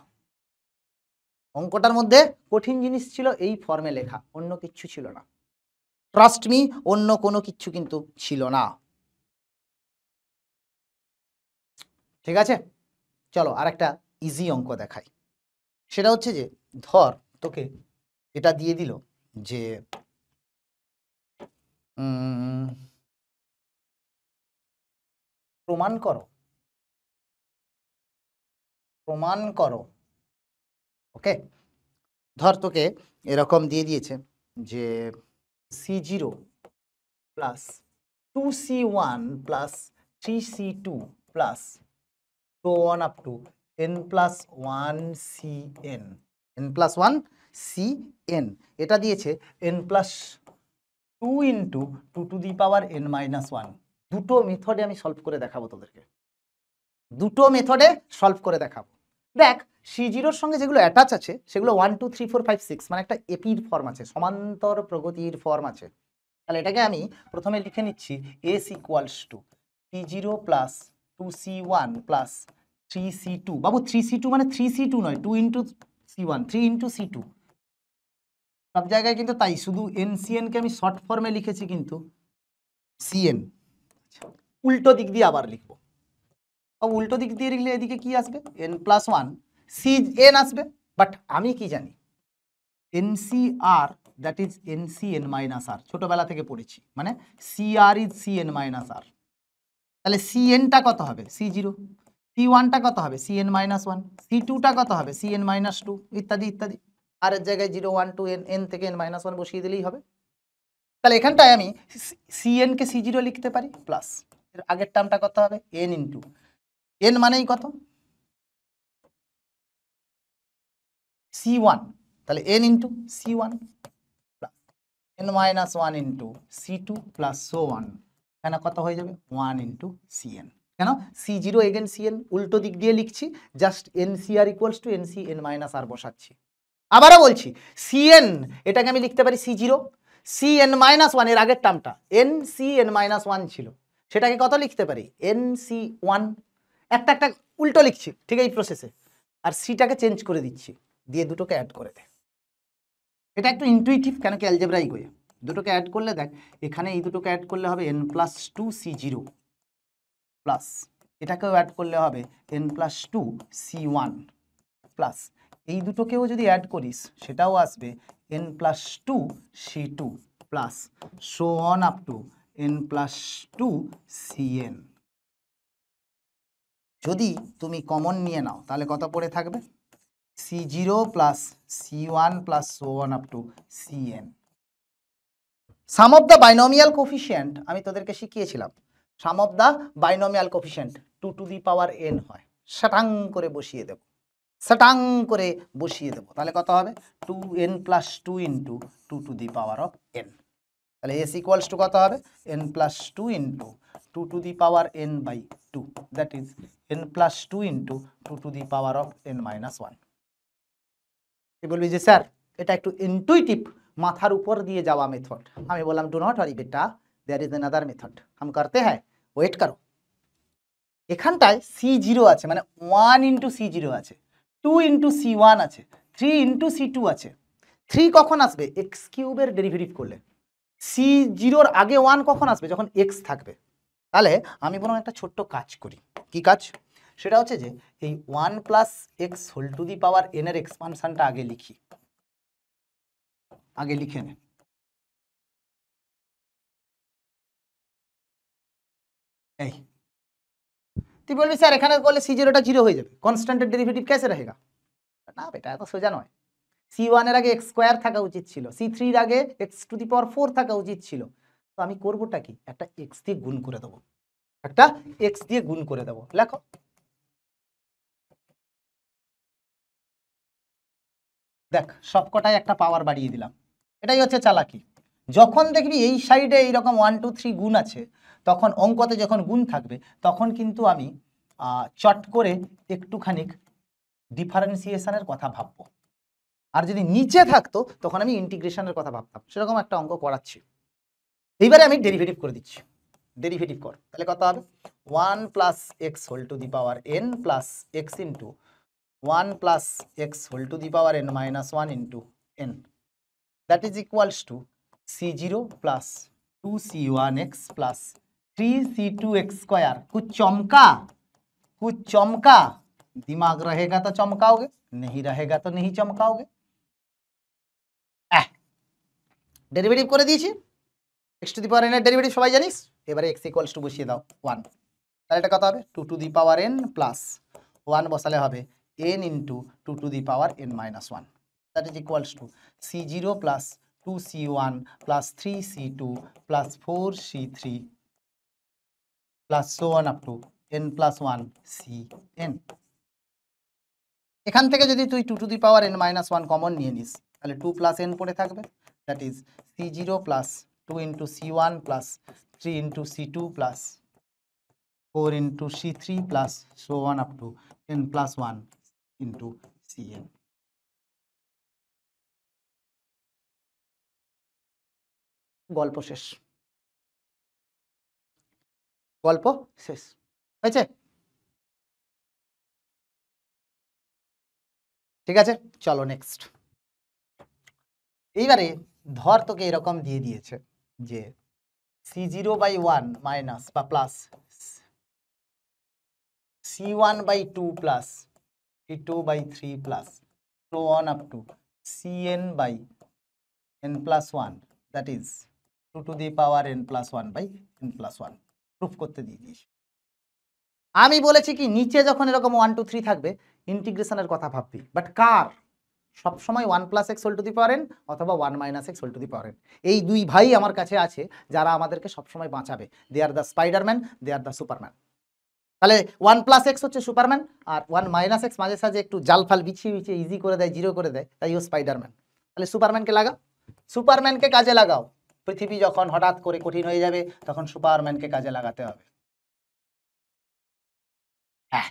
অঙ্কটার মধ্যে কঠিন জিনিস ছিল এই ফর্মে লেখা, অন্য কিচ্ছু ছিল না, ট্রাস্ট মি অন্য কোনো কিচ্ছু কিন্তু ছিল না। ঠিক আছে, চলো আর একটা ইজি অঙ্ক দেখাই, সেটা হচ্ছে যে ধর তোকে এটা দিয়ে দিল যে প্রমাণ করো ওকে, ধর তোকে এরকম দিয়ে দিয়েছে যে C0 plus 2C1 plus 3C2 plus so on up to n plus 1 Cn, n plus 1 Cn, এটা দিয়েছে n plus 2 into 2 to the power n minus 1। দুটো মেথডে আমি সলভ করে দেখাবো তোদেরকে, দুটো মেথডে সলভ করে দেখাবো। দেখ C0 এর সঙ্গে যেগুলো অ্যাটাচ আছে সেগুলো 1 2 3 4 5 6 মানে একটা এপির ফর্ম আছে, সমান্তর প্রগতির ফর্ম আছে। তাহলে এটাকে আমি প্রথমে লিখে নিচ্ছি s equals to C0 plus 2C1 plus 3C2। Babu 3C2 মানে 3C2 নয়, 2 ইন্টু C1, 3 ইন্টু C2, সব জায়গায় কিন্তু তাই, শুধু NCN কে আমি শর্ট ফর্মে লিখেছি কিন্তু CN। উল্টো দিক দিয়ে আবার লিখবো, উল্টো দিক দিয়ে লিখলে এদিকে কি আসবে n প্লাস 1 Cn আসবে, বাট আমি কি জানি NCR that is NCN minus R, ছোটবেলা থেকে পড়েছি, মানে CR is CN minus R। তাহলে CN-টা কত হবে C0, C1-টা কত হবে CN মাইনাস 1, C2-টা কত হবে CN মাইনাস 2, ইত্যাদি ইত্যাদি। আর এর জায়গায় 0 1 2 n থেকে n মাইনাস 1 বসিয়ে দিলেই হবে। তাহলে এখানটায় আমি CN কে C0 লিখতে পারি প্লাস এর আগের টার্মটা কত হবে n ইন্টু n মানেই কত C1, তাহলে n into C1 plus n minus 1 into C2 plus so 1, এখানে কত হয়ে যাবে 1 ইন্টু CN। কেন C0 এগেন CN, উল্টো দিক দিয়ে লিখছি, just NCR equals to NCN minus R বসাচ্ছি। আবারও বলছি CN এটাকে আমি লিখতে পারি C0, CN মাইনাস 1 এর আগের টার্মটা NCN মাইনাস 1 ছিল, সেটাকে কত লিখতে পারি NC1। একটা একটা উল্টো লিখছি ঠিক এই প্রসেসে, আর সিটাকে চেঞ্জ করে দিচ্ছি, দিয়ে দুটোকে অ্যাড করে দে। এটা একটু ইনটুইটিভ, কেন কি অ্যালজেব্রাইক ওয়ে। দুটোকে অ্যাড করলে দেখ এখানে এই দুটোকে অ্যাড করলে হবে n প্লাস 2 C0 প্লাস এটাকেও অ্যাড করলে হবে n প্লাস 2 C1 প্লাস এই দুটোকেও যদি অ্যাড করিস সেটাও আসবে n plus 2 C2 plus so on up to n plus 2 Cn। যদি তুমি কমন নিয়ে নাও তাহলে কত পড়ে থাকবে C0 plus C1 plus so on up to Cn। Sum of the binomial coefficient আমি তোদেরকে শিখিয়েছিলাম, sum of the binomial coefficient 2 to the power n হয়, সাটাং করে বসিয়ে দেব, সাটাং করে বসিয়ে দেব, তাহলে কত হবে 2n plus 2 into 2 to the power of n। তাহলে s ইকুয়ালস টু কত হবে n plus 2 into 2 to the power n by 2, that is n plus 2 into 2 to the power of n minus 1। কি বলবি যে স্যার এটা একটু intuitive, মাথার উপর দিয়ে যাওয়া মেথড। আমি বললাম ডু নট ওয়ারি বেটা, দেয়ার ইজ অ্যানাদার মেথড, হাম করতে হ্যায়, ওয়েট করো। এখানটায় C0 আছে মানে 1 ইন্টু C0 আছে, 2 ইন্টু C1 আছে, 3 ইন্টু C2 আছে। 3 কখন আসবে এক্স কিউবের ডেরিভেটিভ করলে, C0-র আগে 1 কখন আসবে যখন এক্স থাকবে। তাহলে আমি বরং একটা ছোট্ট কাজ করি, কি কাজ সেটা হচ্ছে যে এই 1 plus x whole to the power n এর এক্সপানশনটা আগে লিখি, আগে লিখে নে। এই তুই বলবি স্যার এখানে বললে C0-টা 0 হয়ে যাবে, কনস্ট্যান্টের ডেরিভেটিভ कैसे रहेगा? না বেটা এত সোজা নয়। C1 এর আগে x স্কয়ার থাকা উচিত ছিল, C3-র আগে x টু দি পাওয়ার 4 থাকা উচিত ছিল। তো আমি করবোটা কি, একটা x দিয়ে গুণ করে দেবো, একটা x দিয়ে গুণ করে দেবো। লেখো দেখ সবকটাই একটা পাওয়ার বাড়িয়ে দিলাম, এটাই হচ্ছে চালাকি। যখন দেখবি এই সাইডে এইরকম 1 2 3 গুণ আছে, তখন অঙ্কতে যখন গুণ থাকবে তখন কিন্তু আমি চট করে একটুখানি ডিফারেন্সিয়েশনের কথা ভাববো, আর যদি নিচে থাকতো তখন আমি ইন্টিগ্রেশনের কথা ভাবতাম। সেরকম একটা অঙ্ক করাচ্ছি, এইবারে আমি ডেরিভেটিভ করে দিচ্ছি। ডেরিভেটিভ কর, তাহলে কত হবে 1 plus x whole to the power n plus x into 1 plus x whole to the power n minus 1 into n, that is equals to C0 plus 2C1x plus 3C2x square. कुछ चमका, दिमाग रहेगा तो चमकाओगे, नहीं रहेगा तो नहीं चमकाओगे। डेरिवेटिव করে দিয়েছি, x to the power n এর ডেরিভেটিভ সবাই জানিস। এবারে x ইকুয়ালস টু বসিয়ে দাও 1, তাহলে এটা কত হবে 2 to the power n plus 1 বসালে হবে n into 2 to the power n minus 1. That is equals to C0 plus 2C1 plus 3C2 plus 4C3 plus so on up to n plus 1 Cn. এখান থেকে যদি তুই 2 to the power n minus 1 common নিয়ে নিস তাহলে 2 plus n পড়ে থাকবে। That is C0 plus 2 into C1 plus 3 into C2 plus 4 into C3 plus so on up to n plus 1 into Cn. গল্প শেষ, গল্প শেষ হয়েছে। ঠিক আছে, চলো নেক্সট। এইবারে ধর তোকে এরকম দিয়ে দিয়েছে যে C0/1 মাইনাস বা plus C1/2 plus C2/3 plus so on up to Cn/n plus 1, that is 2 to the power n plus 1/n plus 1 proof করতে দিয়ে দিয়েছি। আমি বলেছি কি নিচে যখন এরকম 1 2 3 থাকবে ইন্টিগ্রেশনের কথা ভাববি, বাট কার? সবসময় 1 plus x whole to the power n অথবা 1 minus x whole to the power n. এই দুই ভাই আমার কাছে আছে যারা আমাদেরকে সবসময় বাঁচাবে। They are the Spiderman, they are the Superman. তাহলে 1 প্লাস এক্স হচ্ছে সুপারম্যান, আর 1 মাইনাস এক্স মাঝে সাঝে একটু জাল ফাল বিছিয়ে বিছিয়ে ইজি করে দেয়, জিরো করে দেয়, তাই ও স্পাইডারম্যান। তাহলে সুপারম্যানকে লাগাও, সুপারম্যানকে কাজে লাগাও। পৃথিবী যখন হঠাৎ করে কঠিন হয়ে যাবে তখন সুপারম্যানকে কাজে লাগাতে হবে। হ্যাঁ,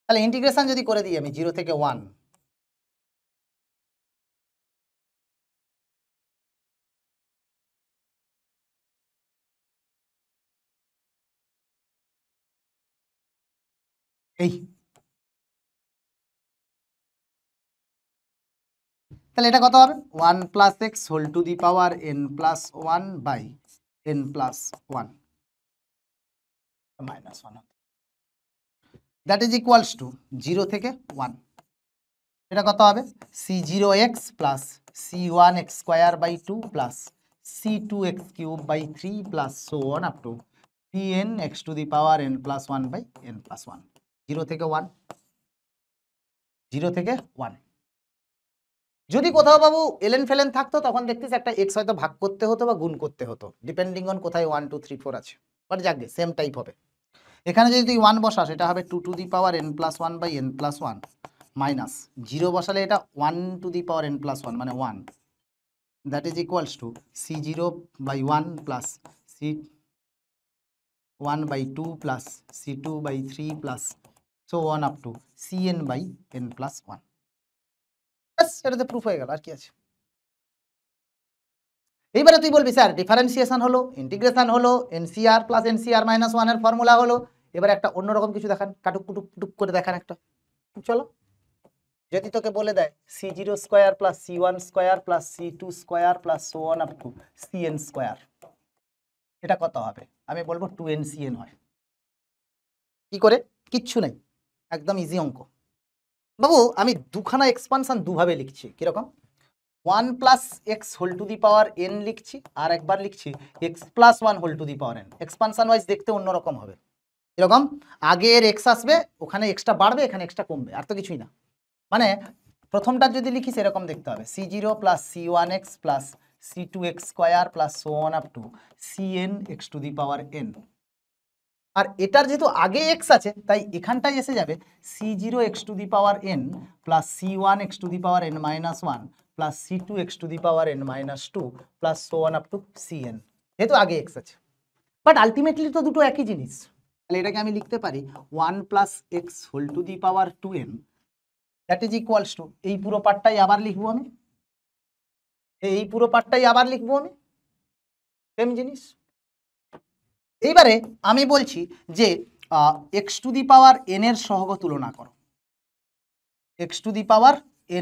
তাহলে ইন্টিগ্রেশন যদি করে দিই আমি 0 থেকে 1, এই তাহলে এটা কত হবে? 1 plus x whole to the power n plus 1 by n plus 1 minus 1, that is equals to 0 থেকে 1। এটা কত হবে? C0x plus C1x square by 2 plus C2x cube by 3 plus so on up to Cnx to the power n plus 1 by n plus 1। 0 থেকে 1, 0 থেকে 1। যদি কোথাও বাবু এলেন ফেলেন থাকতো তখন দেখতিস একটা এক্স হয়তো ভাগ করতে হতো বা গুণ করতে হতো, ডিপেন্ডিং অন কোথায় 1 2 3 4 আছে, বাট যাকে সেম টাইপ হবে। এখানে যদি তুই 1 বসাস এটা হবে 2 to the power n plus 1 by n plus 1 minus 0 বসালে এটা 1 to the power n plus 1 মানে 1, that is equals to C0/1 plus C1 by 2 plus C2 by 3 plus so on up to Cn/n plus 1। এটাতে proof হয়ে গেল, আর কি আছে। এইবারে তুই বলবি স্যার ডিফারেন্সিয়েশন হলো, ইন্টিগ্রেশন হলো, এনসিআর প্লাস এনসিআর মাইনাস 1 এর ফর্মুলা হলো, এবার একটা অন্যরকম কিছু দেখান, কাটুক কুটুক টুক করে দেখান একটা। চলো, যদি তোকে বলে দেয় C0 square plus C1 square plus C2 square plus so on up to Cn square, এটা কত হবে? আমি বলবো 2nCn হয়। কি করে? কিচ্ছু নেই, একদম ইজি অঙ্ক। বাবু আমি দুখানা এক্সপানশন দুভাবে লিখছি, কিরকম? 1 plus x whole to the power n লিখছি, আর একবার লিখছি x plus 1 whole to the power n। Expansion wise দেখতে অন্যরকম হবে, এরকম আগের এক্স আসবে, ওখানে এক্সটা বাড়বে, এখানে এক্সটা কমবে, আর তো কিছুই না। মানে প্রথমটা যদি লিখিস এরকম দেখতে হবে C0 plus C1x plus C2x square plus so on up to Cnx to the power n। আর এটার যেহেতু আগে এক্স আছে তাই এখানটাই এসে যাবে C0x two the power n plus C1x two the power n minus 1 plus C2x two the power n minus 2 plus so on up to Cn, যেহেতু আগে x আছে। বাট আলটিমেটলি তো দুটো একই জিনিস। তাহলে এটাকে আমি লিখতে পারি 1 plus x whole to the power 2n, that is equals to এই পুরো পার্টটাই আবার লিখবো আমি, এই পুরো পার্টটাই আবার লিখবো আমি, সেম জিনিস। এইবারে আমি বলছি যে x to the power n এর সহগ তুলনা করো, x to the power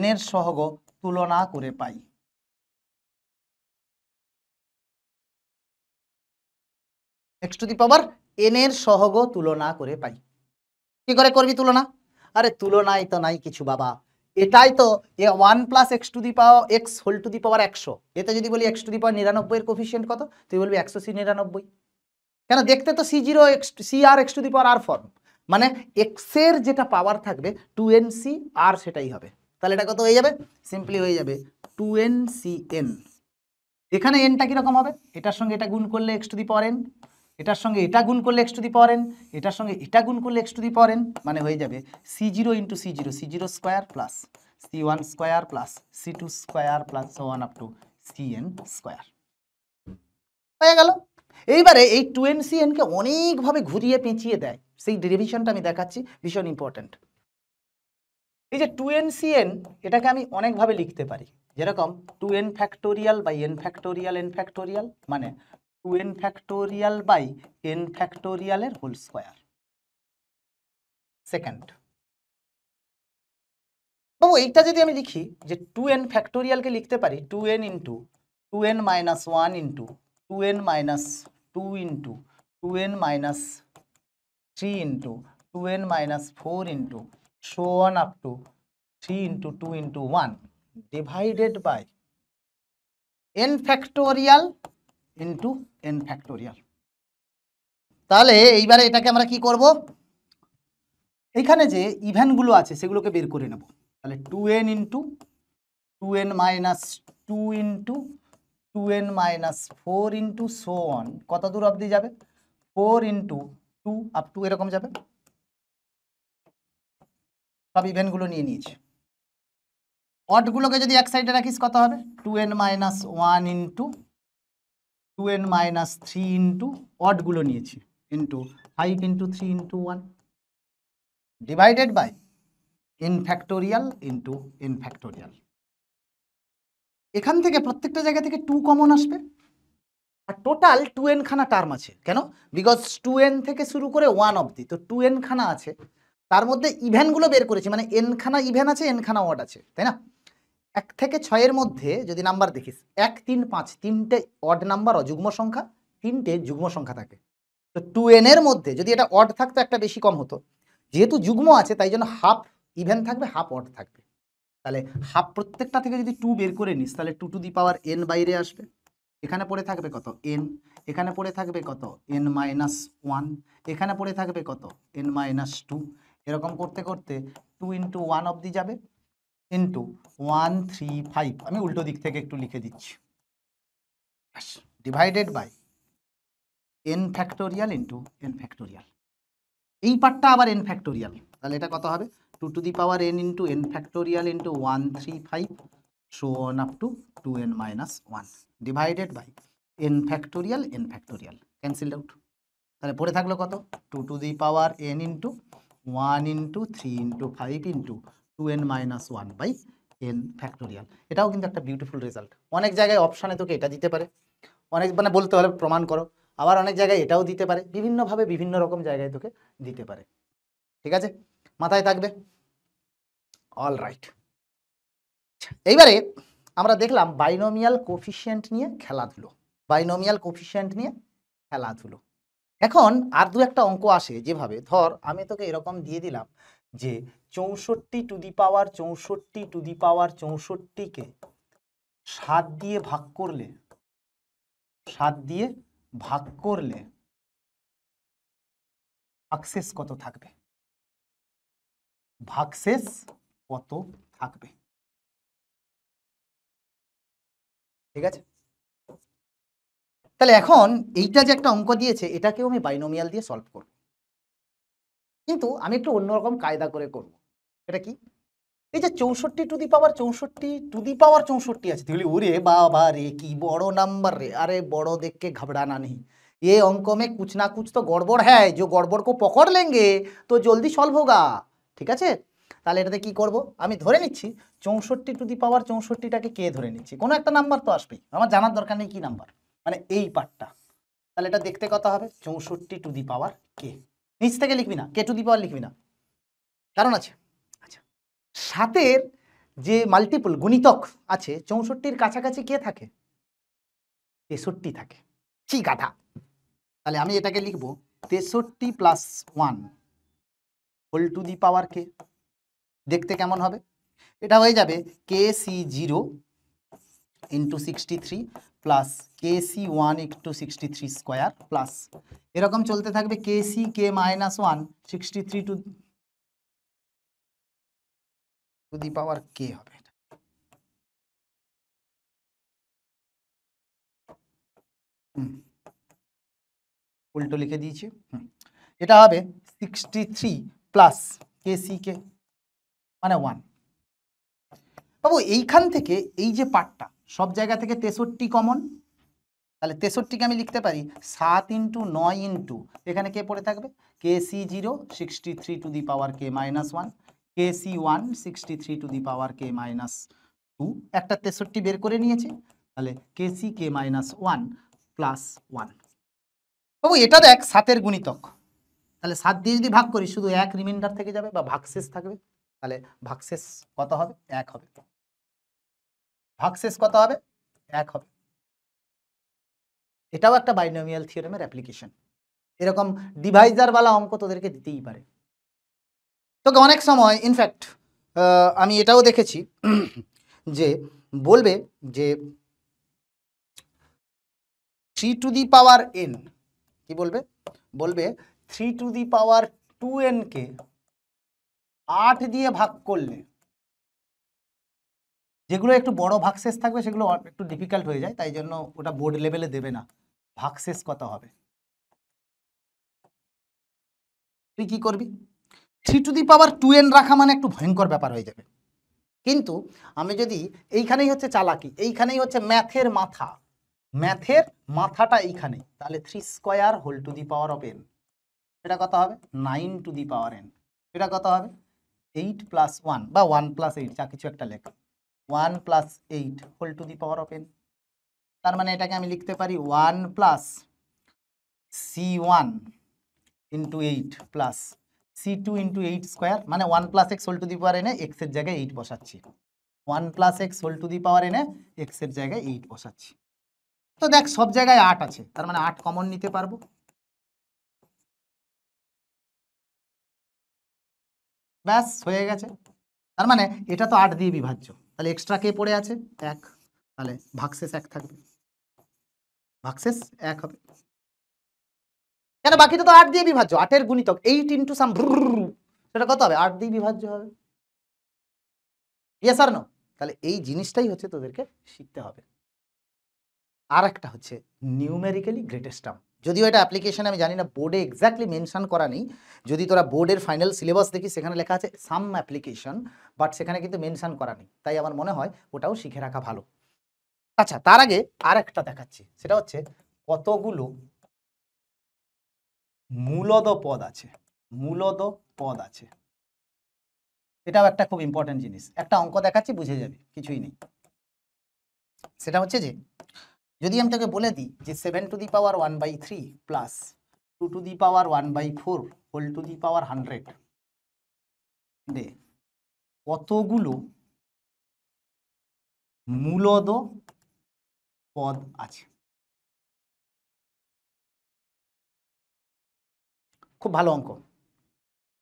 n এর সহগ তুলনা করে পাই। X to the power n এর সহগ তুলনা করে পাই। কি করে করবি তুলনা? আরে তুলনায় তো নাই কিছু বাবা, এটাই তো 1 plus x to the power x whole to the power 100, এতে যদি বলি এক্স টু দি পাওয়ার 99 এর কোফিসিয়েন্ট কত, তুই বলবি 100 C 99। কেন দেখতে তো C0 CR x to the power R form, মানে x এর যেটা পাওয়ার থাকবে 2nCR সেটাই হবে। তাহলে এটা কত হয়ে যাবে? সিম্পলি হয়ে যাবে 2nCn। এখানে nটা কিরকম হবে? এটার সঙ্গে এটা গুণ করলে x to the power n, এটার সঙ্গে এটা গুণ করলে x to the power n, এটার সঙ্গে এটা গুণ করলে x to the power n, মানে হয়ে যাবে C0 into C0, C0 square plus C1 square plus C2 square plus so on up to Cn square. হয়ে গেল। এইবারে এই 2nCn কে অনেকভাবে ঘুরিয়ে পেঁচিয়ে দেয়, সেই ডেরিভেশনটা আমি দেখাচ্ছি, ভীষণ ইম্পর্টেন্ট। এই যে 2nCn এটাকে আমি অনেকভাবে লিখতে পারি, যেরকম 2n factorial by n factorial n factorial, মানে 2n ফ্যাক্টোরিয়াল বাই n ফ্যাক্টোরিয়ালের হোল স্কোয়ার। সেকেন্ড বাবু, এইটা যদি আমি লিখি যে 2n ফ্যাক্টোরিয়ালকে লিখতে পারি 2n into 2n minus 1 into 2n minus 2 into 2n minus 3 into 2n minus 4 into so on up to 3 into 2 into 1 divided by n factorial into n factorial. তাহলে এইবারে এটাকে আমরা কি করব? এইখানে যে ইভেনগুলো আছে সেগুলোকে বের করে নেব। তাহলে 2n into 2n minus 2 into 2n minus 4 into so on, কত দূর অবধি যাবে? 4 ইন্টু 2 আপ টু এরকম যাবে। সব ইভেনগুলো নিয়ে নিয়েছি। অডগুলোকে যদি এক সাইডে রাখিস কত হবে? 2n minus 1 into 2n minus 3 into অডগুলো নিয়েছি into 5 into 3 into 1 divided by n factorial into n factorial. এখান থেকে প্রত্যেকটা জায়গা থেকে 2 কমন আসবে, আর টোটাল 2n খানা টার্ম আছে। কেন? বিকজ 2n থেকে শুরু করে 1 অবধি, তো 2n খানা আছে, তার মধ্যে ইভেনগুলো বের করেছি, মানে n খানা ইভেন আছে, n খানা অড আছে, তাই না? 1 থেকে 6 এর মধ্যে যদি নাম্বার দেখিস 1 3 5, তিনটে অড নাম্বার অযুগ্ম সংখ্যা, তিনটে যুগ্ম সংখ্যা থাকে। তো 2n এর মধ্যে যদি এটা অড থাকতো একটা বেশি কম হতো, যেহেতু যুগ্ম আছে তাই জন্য হাফ ইভেন থাকবে, হাফ অড থাকবে। তাহলে হাফ প্রত্যেকটা থেকে যদি 2 বের করে নিস তাহলে 2 টু দি পাওয়ার n বাইরে আসবে। এখানে পড়ে থাকবে কত? n। এখানে পড়ে থাকবে কত? n minus 1। এখানে পড়ে থাকবে কত? n minus 2। এরকম করতে করতে 2 ইন্টু 1 অবধি যাবে, ইন্টু 1 3 5, আমি উল্টো দিক থেকে একটু লিখে দিচ্ছি, divided by n factorial into n factorial. এই পার্টটা আবার n ফ্যাক্টোরিয়াল, তাহলে এটা কত হবে? 2 to the power n into n factorial into 1 3 5 so on up to 2n minus 1 divided by n factorial n factorial, cancelled out. তাহলে পড়ে থাকলো কত? 2 to the power n into 1 into 3 into 5 into 2n minus 1 by n factorial. এটাও কিন্তু একটা beautiful result. অনেক জায়গায় অপশানে তোকে এটা দিতে পারে, অনেক মানে বলতে হলে প্রমাণ করো, আবার অনেক জায়গায় এটাও দিতে পারে, বিভিন্নভাবে বিভিন্ন রকম জায়গায় তোকে দিতে পারে। ঠিক আছে, মাথায় থাকবে। অল রাইট, এইবারে আমরা দেখলাম বাইনোমিয়াল কোফিশিয়েন্ট নিয়ে খেলাধুলো, বাইনোমিয়াল কোফিশিয়েন্ট নিয়ে খেলাধুলো। এখন আর দু একটা অঙ্ক আসে, যেভাবে ধর আমি তোকে এরকম দিয়ে দিলাম যে 64 two the power 64 two the পাওয়ার 64কে 7 দিয়ে ভাগ করলে, 7 দিয়ে ভাগ করলে ভাগশেষ কত থাকবে? ভাগশেষ কত থাকবে? ঠিক আছে, তাহলে এখন এইটা যে একটা অঙ্ক দিয়েছে এটাকেও আমি বাইনোমিয়াল দিয়ে সলভ করব, কিন্তু আমি একটু অন্যরকম কায়দা করে করব। এটা কি? এই যে 64 two the power 64 two the পাওয়ার 64 আছে, তুই ওরে বাবা রে কি বড় নাম্বার রে। अरे बड़ो देख के घबराना नहीं, ये अंक में कुछ ना कुछ तो गड़बड़ है, जो गड़बड़ को पकड़ लेंगे तो जल्दी सॉल्व होगा। ঠিক আছে, তাহলে এটাতে কি করব? আমি ধরে নিচ্ছি 64 টু দি পাওয়ার 64টাকে কে ধরে নিচ্ছি, কোনো একটা নাম্বার তো আসবেই, আমার জানার দরকার নেই কি নাম্বার, মানে এই পার্টটা। তাহলে এটা দেখতে কত হবে? 64 টু দি পাওয়ার কে। নিচ থেকে লিখবি না, কে টু দি পাওয়ার লিখবি না, কারণ আছে। আচ্ছা, 7-এর যে মাল্টিপল গুণিতক আছে 64-র কাছাকাছি কে থাকে? 63 থাকে। ঠিক কথা, তাহলে আমি এটাকে লিখব 63 plus 1 whole to the power কে। দেখতে কেমন হবে? এটা হয়ে যাবে কে সি 0 ইন্টু 63 প্লাস কেসি 1 ইন্টু 63 স্কোয়ার প্লাস এরকম চলতে থাকবে কেসি কে মাইনাস 1 63 টু দি পাওয়ার কে হবে, উল্টো লিখে দিয়েছি। এটা হবে 63 প্লাস কেসি কে মানে 1। বাবু এইখান থেকে এই যে পার্টটা সব জায়গা থেকে 63 কমন, তাহলে 63কে আমি লিখতে পারি 7 ইন্টু 9 ইন্টু এখানে কে পড়ে থাকবে k c 0 63 to the power k minus 1, k c 1 63 to the power k minus 2, একটা 63 বের করে নিয়েছি, তাহলে কেসি কে মাইনাস 1 প্লাস 1। বাবু এটা দেখ 7-এর গুণিতক, তাহলে 7 দিয়ে যদি ভাগ করি শুধু 1 রিমাইন্ডার থেকে যাবে বা ভাগশেষ থাকবে, তাহলে ভাগশেষ কত হবে 1 হবে, ভাগশেষ কত হবে 1 হবে। এটাও একটা বাইনোমিয়াল থিওরেমের অ্যাপ্লিকেশন। এরকম ডিভাইজারওয়ালা অঙ্ক তোদেরকে দিতেই পারে তোকে অনেক সময়। ইনফ্যাক্ট আমি এটাও দেখেছি যে বলবে যে 3 টু দি পাওয়ার n, কি বলবে, বলবে 3 টু দি পাওয়ার 2n কে 8 দিয়ে ভাগ করলে, যেগুলো একটু বড় ভাগশেষ থাকবে সেগুলো একটু ডিফিকাল্ট হয়ে যায়, তাই জন্য ওটা বোর্ড লেভেলে দেবে না। ভাগশেষ কত হবে, তুই কি করবি 3 টু দি পাওয়ার 2n রাখা মানে একটু ভয়ঙ্কর ব্যাপার হয়ে যাবে। কিন্তু আমি যদি এইখানেই হচ্ছে চালাকি, এইখানেই হচ্ছে ম্যাথের মাথা, ম্যাথের মাথাটা এইখানেই, তাহলে 3 square whole to the power of n, এটা কত হবে 9 টু দি পাওয়ার n, এটা কত হবে 8 প্লাস 1 বা 1 প্লাস 8 যা কিছু একটা লেখা, 1 plus 8 whole to the power of n। তার মানে এটাকে আমি লিখতে পারি 1 plus c1 into 8 plus c2 into 8 square, মানে 1 plus x whole to the power এনে এক্স এর জায়গায় 8 বসাচ্ছি, 1 plus x whole to the power এনে এক্স এর জায়গায় 8 বসাচ্ছি। তো দেখ সব জায়গায় 8 আছে, তার মানে 8 কমন নিতে পারবো, ব্যাস হয়ে গেছে। তার মানে এটা তো 8 দিয়ে বিভাজ্য, তাহলে এক্সট্রা কে পড়ে আছে 1, তাহলে ভাগশেষ 1 থাকবে, ভাগশেষ 1 হবে। কেন বাকিটা তো 8 দিয়ে বিভাজ্য, 8-এর গুণিতক 8 ইন্টু সাম, সেটা কত হবে 8 দিয়ে বিভাজ্য হবে। ইয়েস আর নো? তাহলে এই জিনিসটাই হচ্ছে তোদেরকে শিখতে হবে। আর একটা হচ্ছে নিউমেরিক্যালি গ্রেটেস্ট টার্ম, যদিও এটা অ্যাপ্লিকেশন আমি জানি না, বোর্ডে এক্স্যাক্টলি মেনশন করা নেই। যদি তোরা বোর্ডের ফাইনাল সিলেবাস দেখিস সেখানে লেখা আছে সাম অ্যাপ্লিকেশন, বাট সেখানে কিন্তু মেনশন করা নেই, তাই আমার মনে হয় ওটাও শিখে রাখা ভালো। আচ্ছা, তার আগে আর একটা দেখাচ্ছি, সেটা হচ্ছে কতগুলো মূলদ পদ আছে, মূলদ পদ আছে, এটাও একটা খুব ইম্পর্টেন্ট জিনিস। একটা অঙ্ক দেখাচ্ছি বুঝে যাবে, কিছুই নেই। সেটা হচ্ছে যে যদি আমি তোকে বলে দিই যে 7 to the power 1/3 plus 2 to the power 1/4 whole to the power 100 দে কতগুলো মূলদ পদ আছে। খুব ভালো অঙ্ক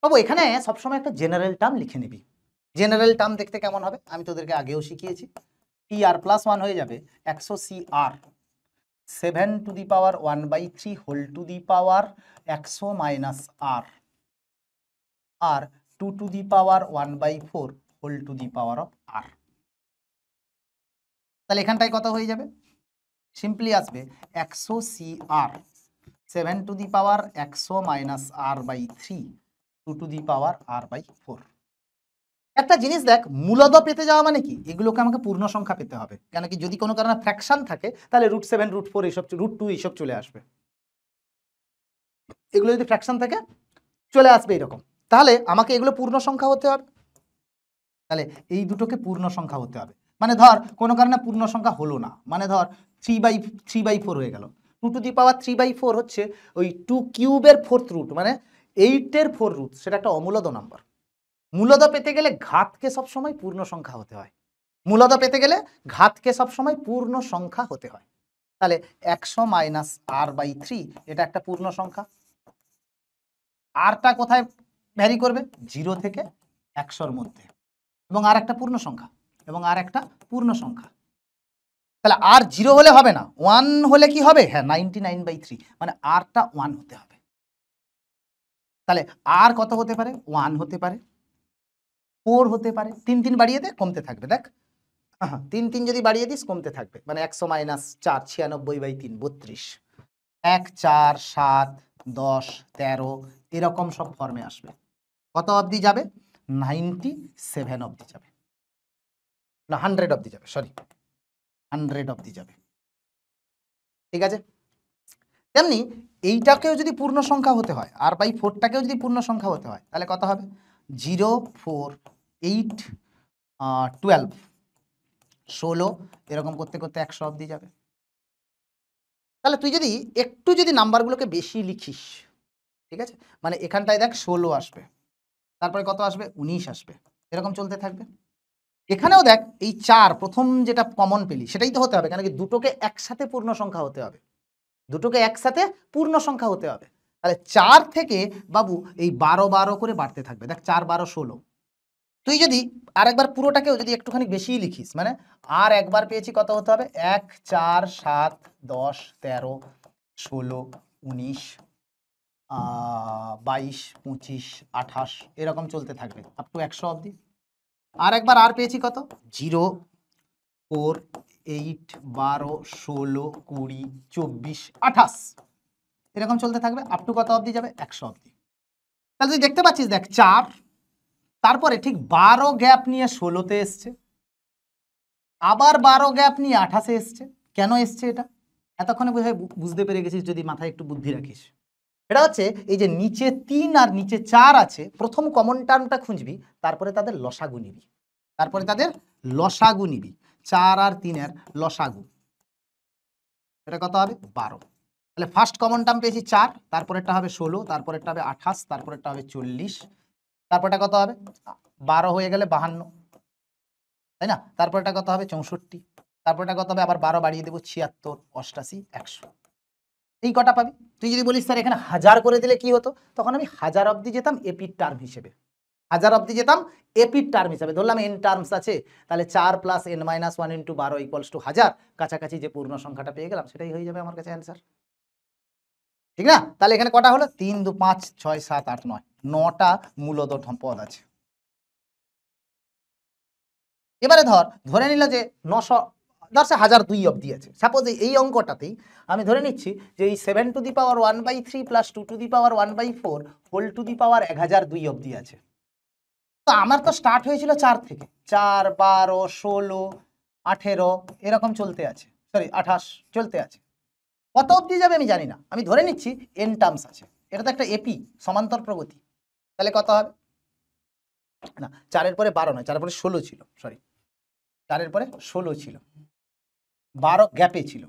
বাবু। এখানে সবসময় একটা জেনারেল টার্ম লিখে নিবি। জেনারেল টার্ম দেখতে কেমন হবে আমি তোদেরকে আগেও শিখিয়েছি। টি আর প্লাস 1 হয়ে যাবে 100 C r 7 to the power 1/3 whole to the power 100 minus r, আর 2 to the power 1/4 whole to the power of r. তাহলে এখানটায় কত হয়ে যাবে, সিম্পলি আসবে 100 C r 7 to the power 100 minus r/3 2 to the power r/4। একটা জিনিস দেখ, মূলদ পেতে যাওয়া মানে কি, এগুলোকে আমাকে পূর্ণ সংখ্যা পেতে হবে, কেন কি যদি কোনো কারণে ফ্র্যাকশন থাকে তাহলে √7 √4 এইসব √2 এইসব চলে আসবে, এগুলো যদি ফ্র্যাকশন থাকে চলে আসবে এরকম, তাহলে আমাকে এগুলো পূর্ণ সংখ্যা হতে হবে। তাহলে এই দুটোকে পূর্ণ সংখ্যা হতে হবে, মানে ধর কোনো কারণে পূর্ণ সংখ্যা হলো না, মানে ধর 3/4 হয়ে গেল, 2 টু দি পাওয়ার 3/4 হচ্ছে ওই 2 কিউবের 4th রুট, মানে 8-এর 4 রুট, সেটা একটা অমূলদ নাম্বার। মূলদ পেতে গেলে ঘাতকে সবসময় পূর্ণ সংখ্যা হতে হয়, মূলদ পেতে গেলে ঘাতকে সবসময় পূর্ণ সংখ্যা হতে হয়। তাহলে 100 মাইনাস r/3 এটা একটা পূর্ণ সংখ্যা, আরটা কোথায় ভ্যারি করবে 0 থেকে 100-র মধ্যে, এবং আর একটা পূর্ণ সংখ্যা, এবং আর একটা পূর্ণ সংখ্যা। তাহলে আর 0 হলে হবে না, 1 হলে কি হবে? হ্যাঁ 99/3, মানে আরটা 1 হতে হবে। তাহলে আর কত হতে পারে? 1 হতে পারে, 4 হতে পারে, 3 3 বাড়িয়ে দে, কমতে থাকবে। দেখ 3 3 যদি বাড়িয়ে দিস কমতে থাকবে, মানে 100 - 4 96/3 32, 1 4 7 10 13 এরকম সব ফর্মে আসবে। কত অবধি যাবে? 97 অবধি যাবে, না 100 অবধি যাবে, সরি 100 অবধি যাবে। ঠিক আছে, তেমনি এইটাকেও যদি পূর্ণ সংখ্যা হতে হয়, r/4টাকেও যদি পূর্ণ সংখ্যা হতে হয়, তাহলে কত হবে? 0 4 8 12 16 এরকম করতে করতে 100 অবধি যাবে। তাহলে তুই যদি একটু যদি নাম্বারগুলোকে বেশি লিখিস, ঠিক আছে, মানে এখানটায় দেখ 16 আসবে, তারপরে কত আসবে? 19 আসবে, এরকম চলতে থাকবে। এখানেও দেখ এই 4 প্রথম যেটা কমন পেলি সেটাই তো হতে হবে, কেন কি দুটোকে একসাথে পূর্ণ সংখ্যা হতে হবে, দুটোকে একসাথে পূর্ণ সংখ্যা হতে হবে। তাহলে 4 থেকে বাবু এই 12 12 করে বাড়তে থাকবে। দেখ 4 12 16। তুই যদি আরেকবার পুরোটাকেও যদি একটুখানি বেশি লিখিস, মানে আর একবার পেয়েছি কত হতে হবে? 1 4 7 10 13 16 19 22 25 28 এরকম চলতে থাকবে আপ টু 100 অবধি। আর একবার আর পেয়েছি কত? 0 4 8 12 16 20 24 28 এরকম চলতে থাকবে আপ টু কত অবধি যাবে? 100 অবধি। তাহলে তুই দেখতে পাচ্ছিস, দেখ 4, তারপরে ঠিক 12 গ্যাপ নিয়ে 16তে এসছে, আবার 12 গ্যাপ নিয়ে 28-এ এসছে। কেন এসছে এটা? এতক্ষণে বোধহয় বুঝতে পেরে গেছিস যদি মাথায় একটু বুদ্ধি রাখিস। এটা হচ্ছে এই যে নিচে 3 আর নিচে 4 আছে, প্রথম কমন টার্মটা খুঁজবি, তারপরে তাদের লসাগু নিবি, 4 আর 3 এর লসাগু, এটা কত হবে? 12। তাহলে ফার্স্ট কমন টার্ম পেয়েছি 4, তারপরেরটা হবে 16, তারপরেরটা হবে 28, তারপরেরটা হবে 40, তারপরটা কত হবে? 12 হয়ে গেলে 52, তাই না? তারপরটা কত হবে? 64, তারপরটা কত হবে? আবার 12 বাড়িয়ে দেবো, 76 88 100, এই কটা পাবি। তুই যদি বলিস স্যার এখানে 1000 করে দিলে কি হতো, তখন আমি 1000 অবধি যেতাম এপির টার্ম হিসেবে, 1000 অবধি যেতাম এপির টার্ম হিসেবে, ধরলাম n টার্মস আছে, তাহলে 4 + n - 1 × 12 = 1000, কাছাকাছি যে পূর্ণ সংখ্যাটা পেয়ে গেলাম সেটাই হয়ে যাবে আমার কাছে অ্যান্সার, ঠিক না? তাহলে এখানে কটা হলো? 3 2 5 6 7 8 9, 9টা মূলত পদ আছে। এবারে ধরে নিল যে 900, ধর সে 1002 অবধি আছে, সাপোজ এই অঙ্কটাতেই আমি ধরে নিচ্ছি যে এই 7⁻1/3 + 2⁻1/4 হোল টু দি পাওয়ার 1002 অবধি আছে। তো আমার তো স্টার্ট হয়েছিল 4 থেকে, 4 12 16 18 এরকম চলতে আছে, সরি 28 চলতে আছে। কত অবধি যাবে আমি জানি না, আমি ধরে নিচ্ছি n টার্মস আছে, এটা তো একটা এপি সমান্তর প্রগতি। তাহলে কত হবে? না 4 এর পরে 12 নয়, 4 এর পরে 16 ছিল, সরি 4 এর পরে 16 ছিল, 12 গ্যাপে ছিল।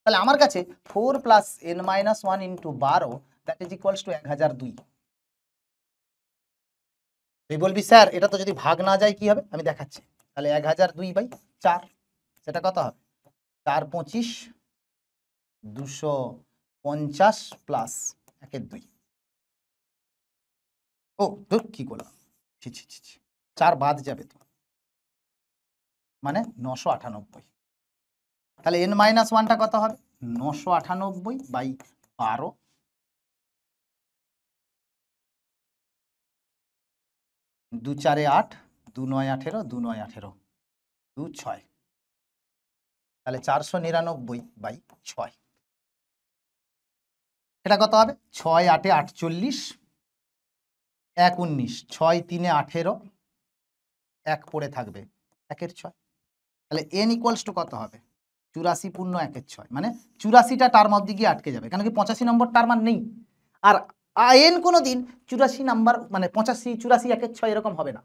তাহলে আমার কাছে 4 + n - 1 × 12 that is equals two 1002। তুই বলবি স্যার এটা তো যদি ভাগ না যায় কি হবে, আমি দেখাচ্ছি। তাহলে 1002/4, সেটা কত হবে? 4 25 250 প্লাস 1/2। ও ধুর কি করলাম, ছি ছি ছি ছি, 4 বাদ যাবে তো, মানে 998। তাহলে n - 1টা কত হবে? 998/12, 2 4 8, 2 9 18, 2 9 18, 2 6, তাহলে 499/6, এটা কত হবে? 6 8 48, 1 19, 6 3 18, 1 পড়ে থাকবে 1 6। তাহলে n ইকুয়ালস টু কত হবে? 84 পূর্ণ 1 6, মানে 84টা টার্ম অবধি গিয়ে আটকে যাবে, কেন কি 85 নম্বর টার্ম আর নেই। আর n কোনো দিন 84 নাম্বার, মানে 85 84 1 6 এরকম হবে না।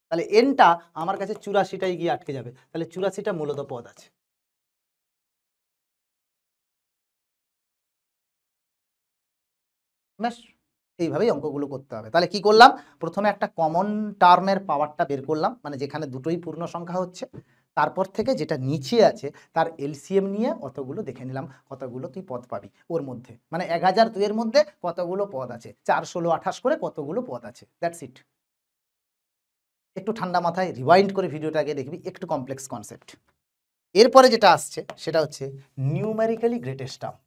তাহলে nটা আমার কাছে 84টাই গিয়ে আটকে যাবে, তাহলে 84টা মূলত পদ আছে। ব্যাস এইভাবেই অঙ্কগুলো করতে হবে। তাহলে কি করলাম? প্রথমে একটা কমন টার্মের পাওয়ারটা বের করলাম, মানে যেখানে দুটোই পূর্ণ সংখ্যা হচ্ছে, তারপর থেকে যেটা নিচে আছে তার এলসিএম নিয়ে অতগুলো দেখে নিলাম কতগুলো তুই পদ পাবি ওর মধ্যে, মানে 1002 এর মধ্যে কতগুলো পদ আছে, 4 16 28 করে কতগুলো পদ আছে, দ্যাটস ইট। একটু ঠান্ডা মাথায় রিওয়াইন্ড করে ভিডিওটাকে দেখবি, একটু কমপ্লেক্স কনসেপ্ট। এরপরে যেটা আসছে সেটা হচ্ছে নিউমেরিক্যালি গ্রেটেস্ট টার্ম।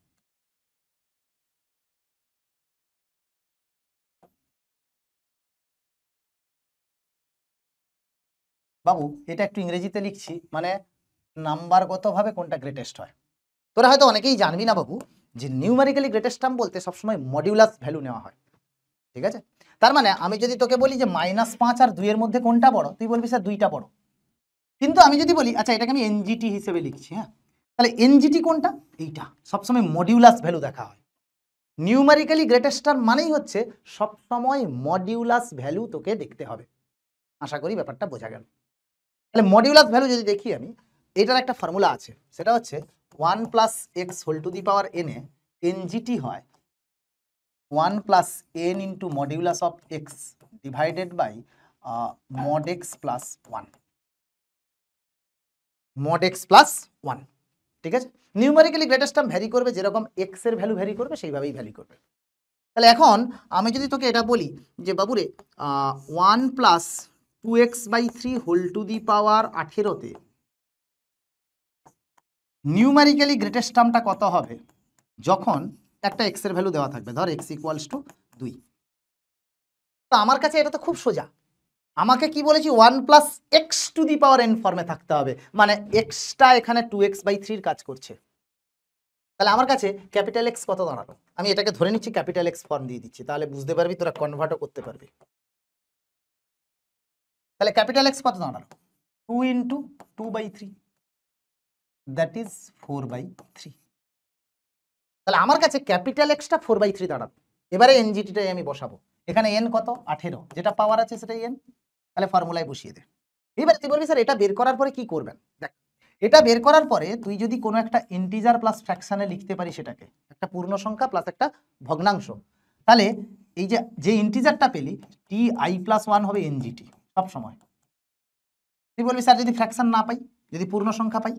বাবু এটা একটু ইংরেজিতে লিখছি, মানে নাম্বারগতভাবে কোনটা গ্রেটেস্ট হয়। তোরা হয়তো অনেকেই জানবি না বাবু যে নিউমেরিক্যালি গ্রেটেস্ট টার্ম বলতে সবসময় মডিউলাস ভ্যালু নেওয়া হয়, ঠিক আছে। তার মানে আমি যদি তোকে বলি যে -5 আর 2 এর মধ্যে কোনটা বড়, তুই বলবি স্যার 2টা বড়। কিন্তু আমি যদি বলি আচ্ছা এটাকে আমি এনজিটি হিসেবে লিখছি, হ্যাঁ, তাহলে এনজিটি কোনটা, এইটা। সবসময় মডিউলাস ভ্যালু দেখা হয়। নিউমেরিক্যালি গ্রেটেস্ট টার্ম মানেই হচ্ছে সবসময় মডিউলাস ভ্যালু তোকে দেখতে হবে। আশা করি ব্যাপারটা বোঝা গেল। তাহলে মডিউলাস ভ্যালু যদি দেখি আমি, এটার একটা ফর্মুলা আছে, সেটা হচ্ছে 1 + x whole to the power n এ এনজিটি হয় 1 + n into modulus of x divided by mod x plus 1, mod x plus 1, ঠিক আছে। নিউমেরিক্যালি গ্রেটেস্ট টার্ম ভ্যারি করবে, যেরকম x এর ভ্যালু ভ্যারি করবে সেইভাবেই ভ্যারি করবে। তাহলে এখন আমি যদি তোকে এটা বলি যে বাবুরে 1 + 2x/3 whole to the power 18 numerically greatest টার্মটা কত হবে যখন একটা x এর ভ্যালু দেওয়া থাকবে, ধর x = 2। তো আমার কাছে এটা তো খুব সোজা। আমাকে কি বলেছি 1 + x to the power n ফর্মে থাকতে হবে, মানে xটা এখানে 2x/3 কাজ করছে। তাহলে আমার কাছে ক্যাপিটাল X কত দাঁড়ালো, আমি এটাকে ধরে নিচ্ছি ক্যাপিটাল X ফর্ম দিয়ে দিচ্ছি, তাহলে বুঝতে পারবি, তোরা কনভার্টও করতে পারবি। তাহলে ক্যাপিটাল X কত দাঁড়ালো 2 × 2/3, দ্যাট ইজ 4/3। তাহলে আমার কাছে ক্যাপিটাল Xটা 4/3 দাঁড়াবে। এবারে এনজিটিটাই আমি বসাবো, এখানে n কত 18, যেটা পাওয়ার আছে সেটাই n, তাহলে ফর্মুলায় বসিয়ে দে। এবারে তুই বলবি স্যার এটা বের করার পরে কি করবেন। দেখ, এটা বের করার পরে তুই যদি কোনো একটা ইন্টিজার প্লাস ফ্র্যাকশনে লিখতে পারি, সেটাকে একটা পূর্ণ সংখ্যা প্লাস একটা ভগ্নাংশ, তাহলে এই যে ইন্টিজারটা পেলি ti+1 হবে এনজিটি সব সময়। তুই বলবি স্যার যদি ফ্র্যাকশন না পাই, যদি পূর্ণ সংখ্যা পাই,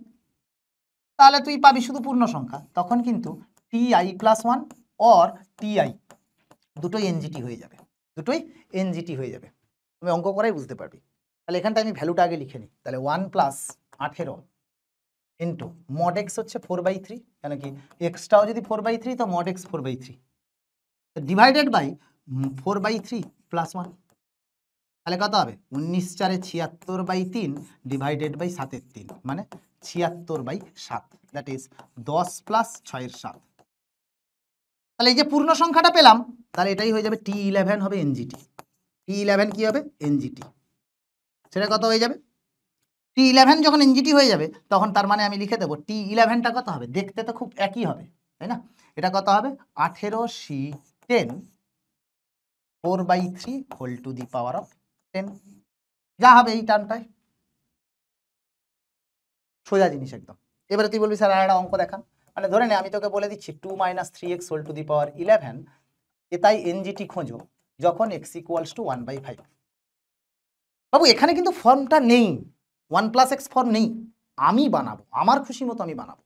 তাহলে তুই পাবি শুধু পূর্ণ সংখ্যা, তখন কিন্তু ti+1 অর ti দুটোই এনজিটি হয়ে যাবে, দুটোই এনজিটি হয়ে যাবে। তুমি অঙ্ক করাই বুঝতে পারবি। তাহলে এখানটা আমি ভ্যালুটা আগে লিখে নিই। তাহলে 1 + 18 ইন্টু mod x হচ্ছে 4/3, কেন কি এক্সটাও যদি 4/3 তো mod x 4/3 ডিভাইডেড বাই 4/3 + 1, তাহলে কত হবে 19 × 4 = 76/3 ডিভাইডেড বাই 7 এর 3, মানে 76/7, দ্যাট ইজ 10 + 6 এর 7। তাহলে এই যে পূর্ণ সংখ্যাটা পেলাম, তাহলে এটাই হয়ে যাবে t11 হবে এনজিটি। t11 কি হবে এনজিটি, সেটা কত হয়ে যাবে t11 যখন এনজিটি হয়ে যাবে তখন তার মানে আমি লিখে দেবো t11টা কত হবে, দেখতে তো খুব একই হবে তাই না, এটা কত হবে 18c10 4/3 whole to the power of 10, যা হবে এই টার্মটায়। সোজা জিনিস একদম। এবারে তুই বলবি স্যার আর একটা অঙ্ক দেখান, মানে ধরে নে আমি তোকে বলে দিচ্ছি 2 - 3x whole to the power 11 তাই এনজিটি খোঁজো যখন x = 1/5। বাবু এখানে কিন্তু ফর্মটা নেই, 1 + x ফর্ম নেই, আমি বানাবো আমার খুশি মতো আমি বানাবো।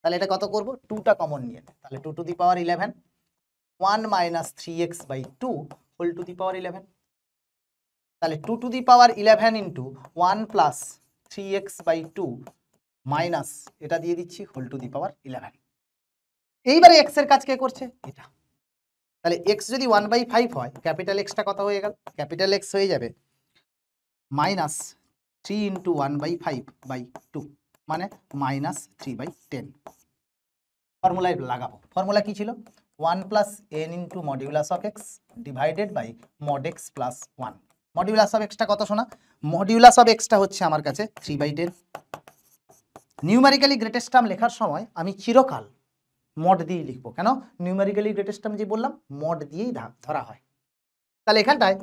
তাহলে এটা কত করব, 2টা কমন নিয়ে নে, তাহলে 2 to the power 11 1 - 3x/2 whole to the power 11, তাহলে 2 to the power 11 into 1 + 3x/2 minus এটা দিয়ে দিচ্ছি হোল টু দি পাওয়ার 11। এইবারে x এর কাজ কে করছে, এটা। তাহলে x যদি 1/5 হয়, ক্যাপিটাল Xটা কত হয়ে গেল, ক্যাপিটাল X হয়ে যাবে -3 × 1/5/2, মানে -3/10। ফর্মুলায় লাগাবো, ফর্মুলা কি ছিল 1 + n into modulus of x divided by mod x plus 1। Modulus of xটা কত শোনা, মডিউলাস অফ xটা হচ্ছে আমার কাছে 3/10। নিউমেরিক্যালি গ্রেটেস্ট টার্ম লেখার সময় আমি চিরকাল মড দিয়েই লিখবো, কেন নিউমেরিক্যালি গ্রেটেস্ট টার্ম যে বললাম মড দিয়েই ধরা হয়। তাহলে এখানটায়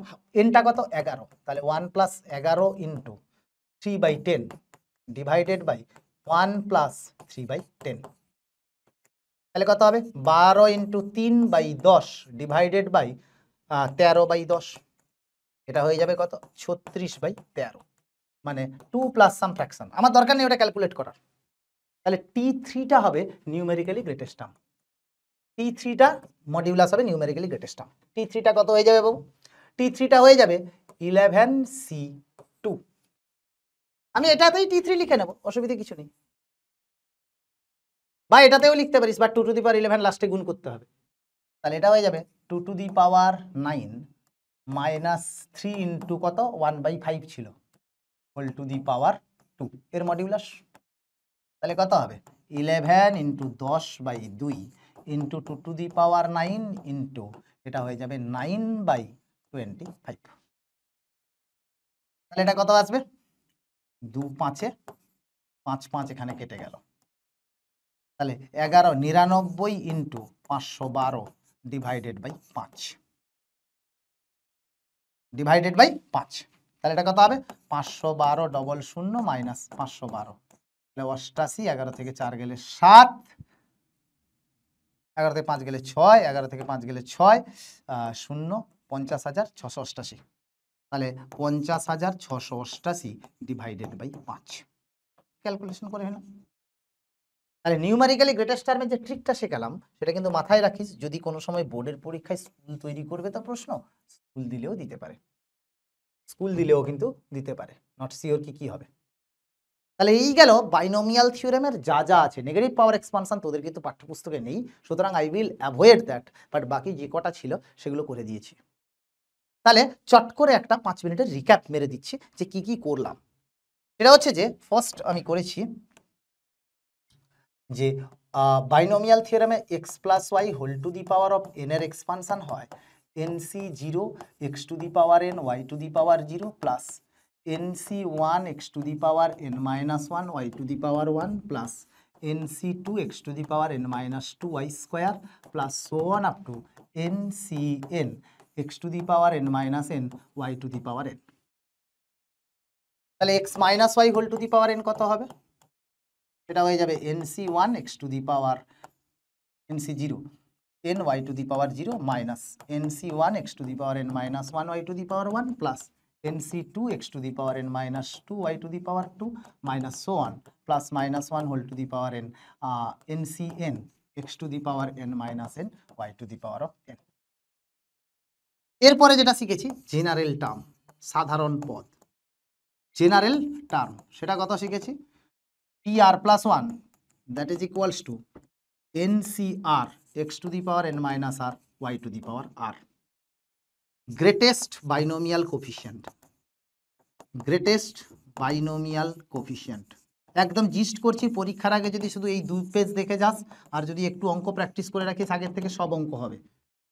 nটা কত 11, তাহলে 1 + 11 ইন্টু 3/10 ডিভাইডেড বাই 1 + 3/10, তাহলে কত হবে 12 ইন্টু 3/10 ডিভাইডেড বাই 13/10, এটা হয়ে যাবে কত 36/13, মানে 2 প্লাস সাম ফ্র্যাকশন। আমার দরকার নেই ওটা ক্যালকুলেট করার। তাহলে t3টা হবে নিউমেরিক্যালি গ্রেটেস্ট টার্ম, t3টা মডিউলাস হবে নিউমেরিক্যালি গ্রেটেস্ট টার্ম। t3টা কত হয়ে যাবে বাবু, t3টা হয়ে যাবে 11c2। আমি এটাতেই t3 লিখে নেব, অসুবিধা কিছু নেই। বা এটাতেও লিখতে পারিস, বাট 2 টু দি পাওয়ার 11 লাস্টে গুণ করতে হবে। তাহলে এটা হয়ে যাবে 2 to the power 9 minus 3 into কত 1/5 ছিল হোল টু দি পাওয়ার 2 এর মডিউলাস। তাহলে কত হবে 11 into 10/2 into 2 to the power 9 into এটা হয়ে যাবে 9/25। তাহলে এটা কত আসবে 2 5 5 5 এখানে কেটে গেল। তাহলে 99 into 512 divided by 5 divided by 5। তাহলে এটা কত হবে 512 ডবল 0 মাইনাস 512 তাহলে 88। 11 থেকে 4 গেলে 7, 11 থেকে 5 গেলে 6, 11 থেকে 5 গেলে 6 0 50,688। তাহলে 50,688 ডিভাইডেড বাই 5 ক্যালকুলেশন করে নিলাম। তাহলে নিউমারিক্যালি গ্রেটেস্ট টার্মের যে ট্রিকটা শেখালাম সেটা কিন্তু মাথায় রাখিস, যদি কোনো সময় বোর্ডের পরীক্ষায় স্কুল তৈরি করবে তো প্রশ্ন স্কুল দিলেও দিতে পারে, স্কুল দিলেও কিন্তু দিতে পারে, নট শিওর কি হবে। তাহলে এই গেল বাইনোমিয়াল থিওরেমের যা যা আছে। নেগেটিভ পাওয়ার এক্সপানশন তোদের কিন্তু পাঠ্যপুস্তকে নেই, সুতরাং I will avoid that, but বাকি যে কটা ছিল সেগুলো করে দিয়েছি। তাহলে চট করে একটা 5 মিনিটের রিক্যাপ মেরে দিচ্ছি যে কি কি করলাম। এটা হচ্ছে যে ফার্স্ট আমি করেছি যে বাইনোমিয়াল থিওরেমে x plus y whole to the power of n এর এক্সপানশন হয় NC0 x to the power n y to the power 0 plus NC1 x to the power n minus 1 y to the power 1 plus NC2 x to the power n minus 2 y square plus so on up to NCn x to the power n minus n y to the power n। তাহলে x minus y whole to the power n কত হবে, এটা হয়ে যাবে NC1 x to the power NC0 n y to the power 0 minus NC1 x to the power n minus 1 y to the power 1 plus NC2 x to the power n minus 2 y to the power 2 minus so on plus minus 1 whole to the power n NCn x to the power n minus n y to the power of n। এরপরে যেটা শিখেছি general term, সাধারণ পদ, general term সেটা কত শিখেছি TR plus 1 that is equals to NCR x to the power n minus r y to the power r. Greatest binomial coefficient, greatest binomial coefficient একদম gist করছি, পরীক্ষার আগে যদি শুধু এই 2 পেজ দেখে যাস আর যদি একটু অঙ্ক প্র্যাকটিস করে রাখিস আগের থেকে সব অঙ্ক হবে।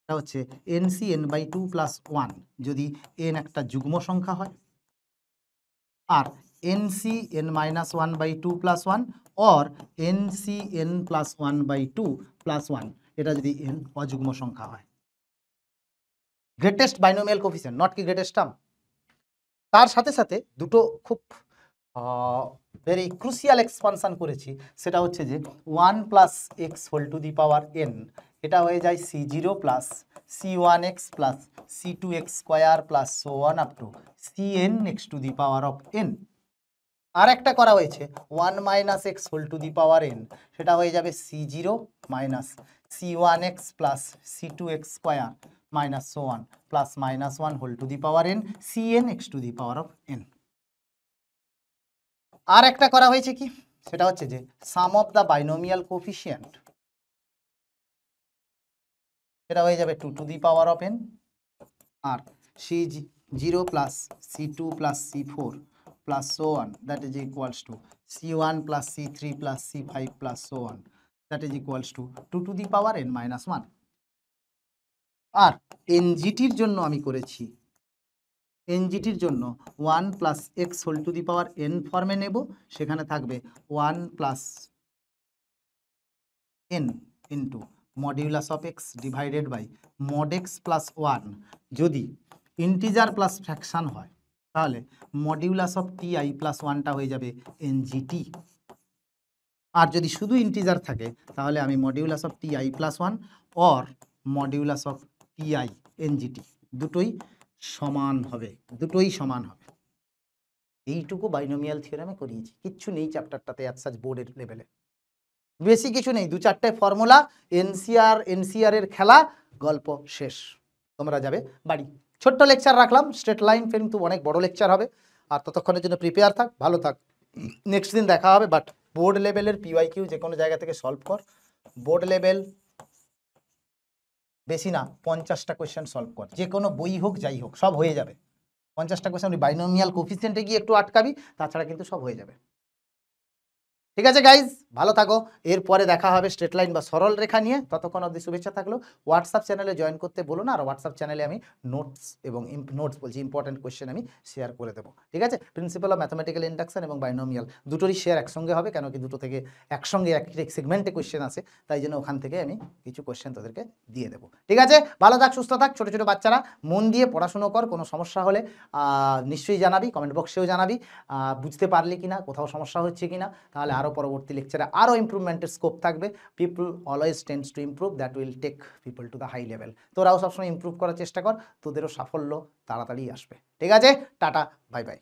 এটা হচ্ছে NCn/2 plus 1 যদি n একটা যুগ্ম সংখ্যা হয়, আর NCn-1/2 plus 1 or NCn+1/2 plus 1 এটা যদি n অযুগ্ম সংখ্যা হয়। গ্রেটেস্ট বাইনোমিয়াল কোফিসিয়েন্ট নট কি গ্রেটেস্ট টার্ম। তার সাথে সাথে দুটো খুব ভেরি ক্রুশিয়াল এক্সপানশন করেছি, সেটা হচ্ছে যে 1 plus x whole to the power n এটা হয়ে যায় C0 plus C1x plus C2x square plus so on up to Cn x to the power of n। আর একটা করা হয়েছে 1 minus x whole to the power n সেটা হয়ে যাবে C0 minus C1x plus C2x square minus so on plus minus 1 whole to the power n Cn x to the power of n। আর একটা করা হয়েছে কি সেটা হচ্ছে যে sum of the binomial coefficient এটা হয়ে যাবে 2 to the power of n আর C0 plus C2 plus C4 plus so on that is equals to C1 plus C3 plus C5 plus so on that is equals to 2 to the power n minus 1। আর NGTর জন্য আমি করেছি NGTর জন্য 1 plus x whole to the power n ফর্মে নেব, সেখানে থাকবে 1 plus n into modulus of x divided by mod x plus 1 যদি integer plus fraction হয় তাহলে মডিউলাস অফ টি.আই প্লাস 1টা হয়ে যাবে এনজিটি, আর যদি শুধু ইন্টিজার থাকে তাহলে আমি modulus of t i plus 1 or modulus of t i এনজিটি দুটোই সমান হবে, দুটোই সমান হবে। এইটুকু বাইনোমিয়াল থিওরেমে করিয়েছি, কিচ্ছু নেই চ্যাপ্টারটাতে অ্যাজ সাচ বোর্ডের লেভেলে, বেশি কিছু নেই, 2-4টে ফর্মুলা, এনসিআর এর খেলা, গল্প শেষ, তোমরা যাবে বাড়ি। ছোট্ট লেকচার রাখলাম, স্ট্রেট লাইন কিন্তু অনেক বড় লেকচার হবে, আর ততক্ষণের জন্য প্রিপেয়ার থাক, ভালো থাক, নেক্সট দিন দেখা হবে, বাট বোর্ড লেভেলের পিওয়াইকিউ যে কোনো জায়গা থেকে সলভ কর, বোর্ড লেভেল বেশি না 50টা কোয়েশ্চেন সলভ কর, যে কোনো বই হোক যাই হোক সব হয়ে যাবে। 50টা কোয়েশ্চেন বাইনোমিয়াল কোফিসিয়েন্টে গিয়ে একটু আটকাবি, তাছাড়া কিন্তু সব হয়ে যাবে। ঠিক আছে গাইজ, ভালো থাকো। এরপরে দেখা হবে স্ট্রেট লাইন বা সরল রেখা নিয়ে। ততক্ষণ অবধি শুভেচ্ছা থাকলো। হোয়াটসঅ্যাপ চ্যানেলে জয়েন করতে বলো না, আর হোয়াটসঅ্যাপ চ্যানেলে আমি নোটস এবং ইম্পর্টেন্ট কোয়েশ্চেন আমি শেয়ার করে দেবো। ঠিক আছে, প্রিন্সিপাল অফ ম্যাথমেটিক্যাল ইন্ডাকশন এবং বাইনোমিয়াল দুটোরই শেয়ার একসঙ্গে হবে, কেন কি দুটো থেকে একসঙ্গে এক সেগমেন্টে কোয়েশ্চেন আসে, তাই জন্য ওখান থেকে আমি কিছু কোয়েশ্চেন তোদেরকে দিয়ে দেবো। ঠিক আছে, ভালো থাক, সুস্থ থাক। ছোটো ছোটো বাচ্চারা মন দিয়ে পড়াশুনো কর। কোনো সমস্যা হলে নিশ্চয়ই জানাবি, কমেন্ট বক্সেও জানাবি বুঝতে পারলি কিনা, কোথাও সমস্যা হচ্ছে কিনা, তাহলে আরও পরবর্তী লেকচারে আরও ইমপ্রুভমেন্টের স্কোপ থাকবে। People always tends to improve, that will take people to the high level. তোরাও সবসময় ইমপ্রুভ করার চেষ্টা কর, তোদেরও সাফল্য তাড়াতাড়ি আসবে। ঠিক আছে, টাটা, বাই বাই।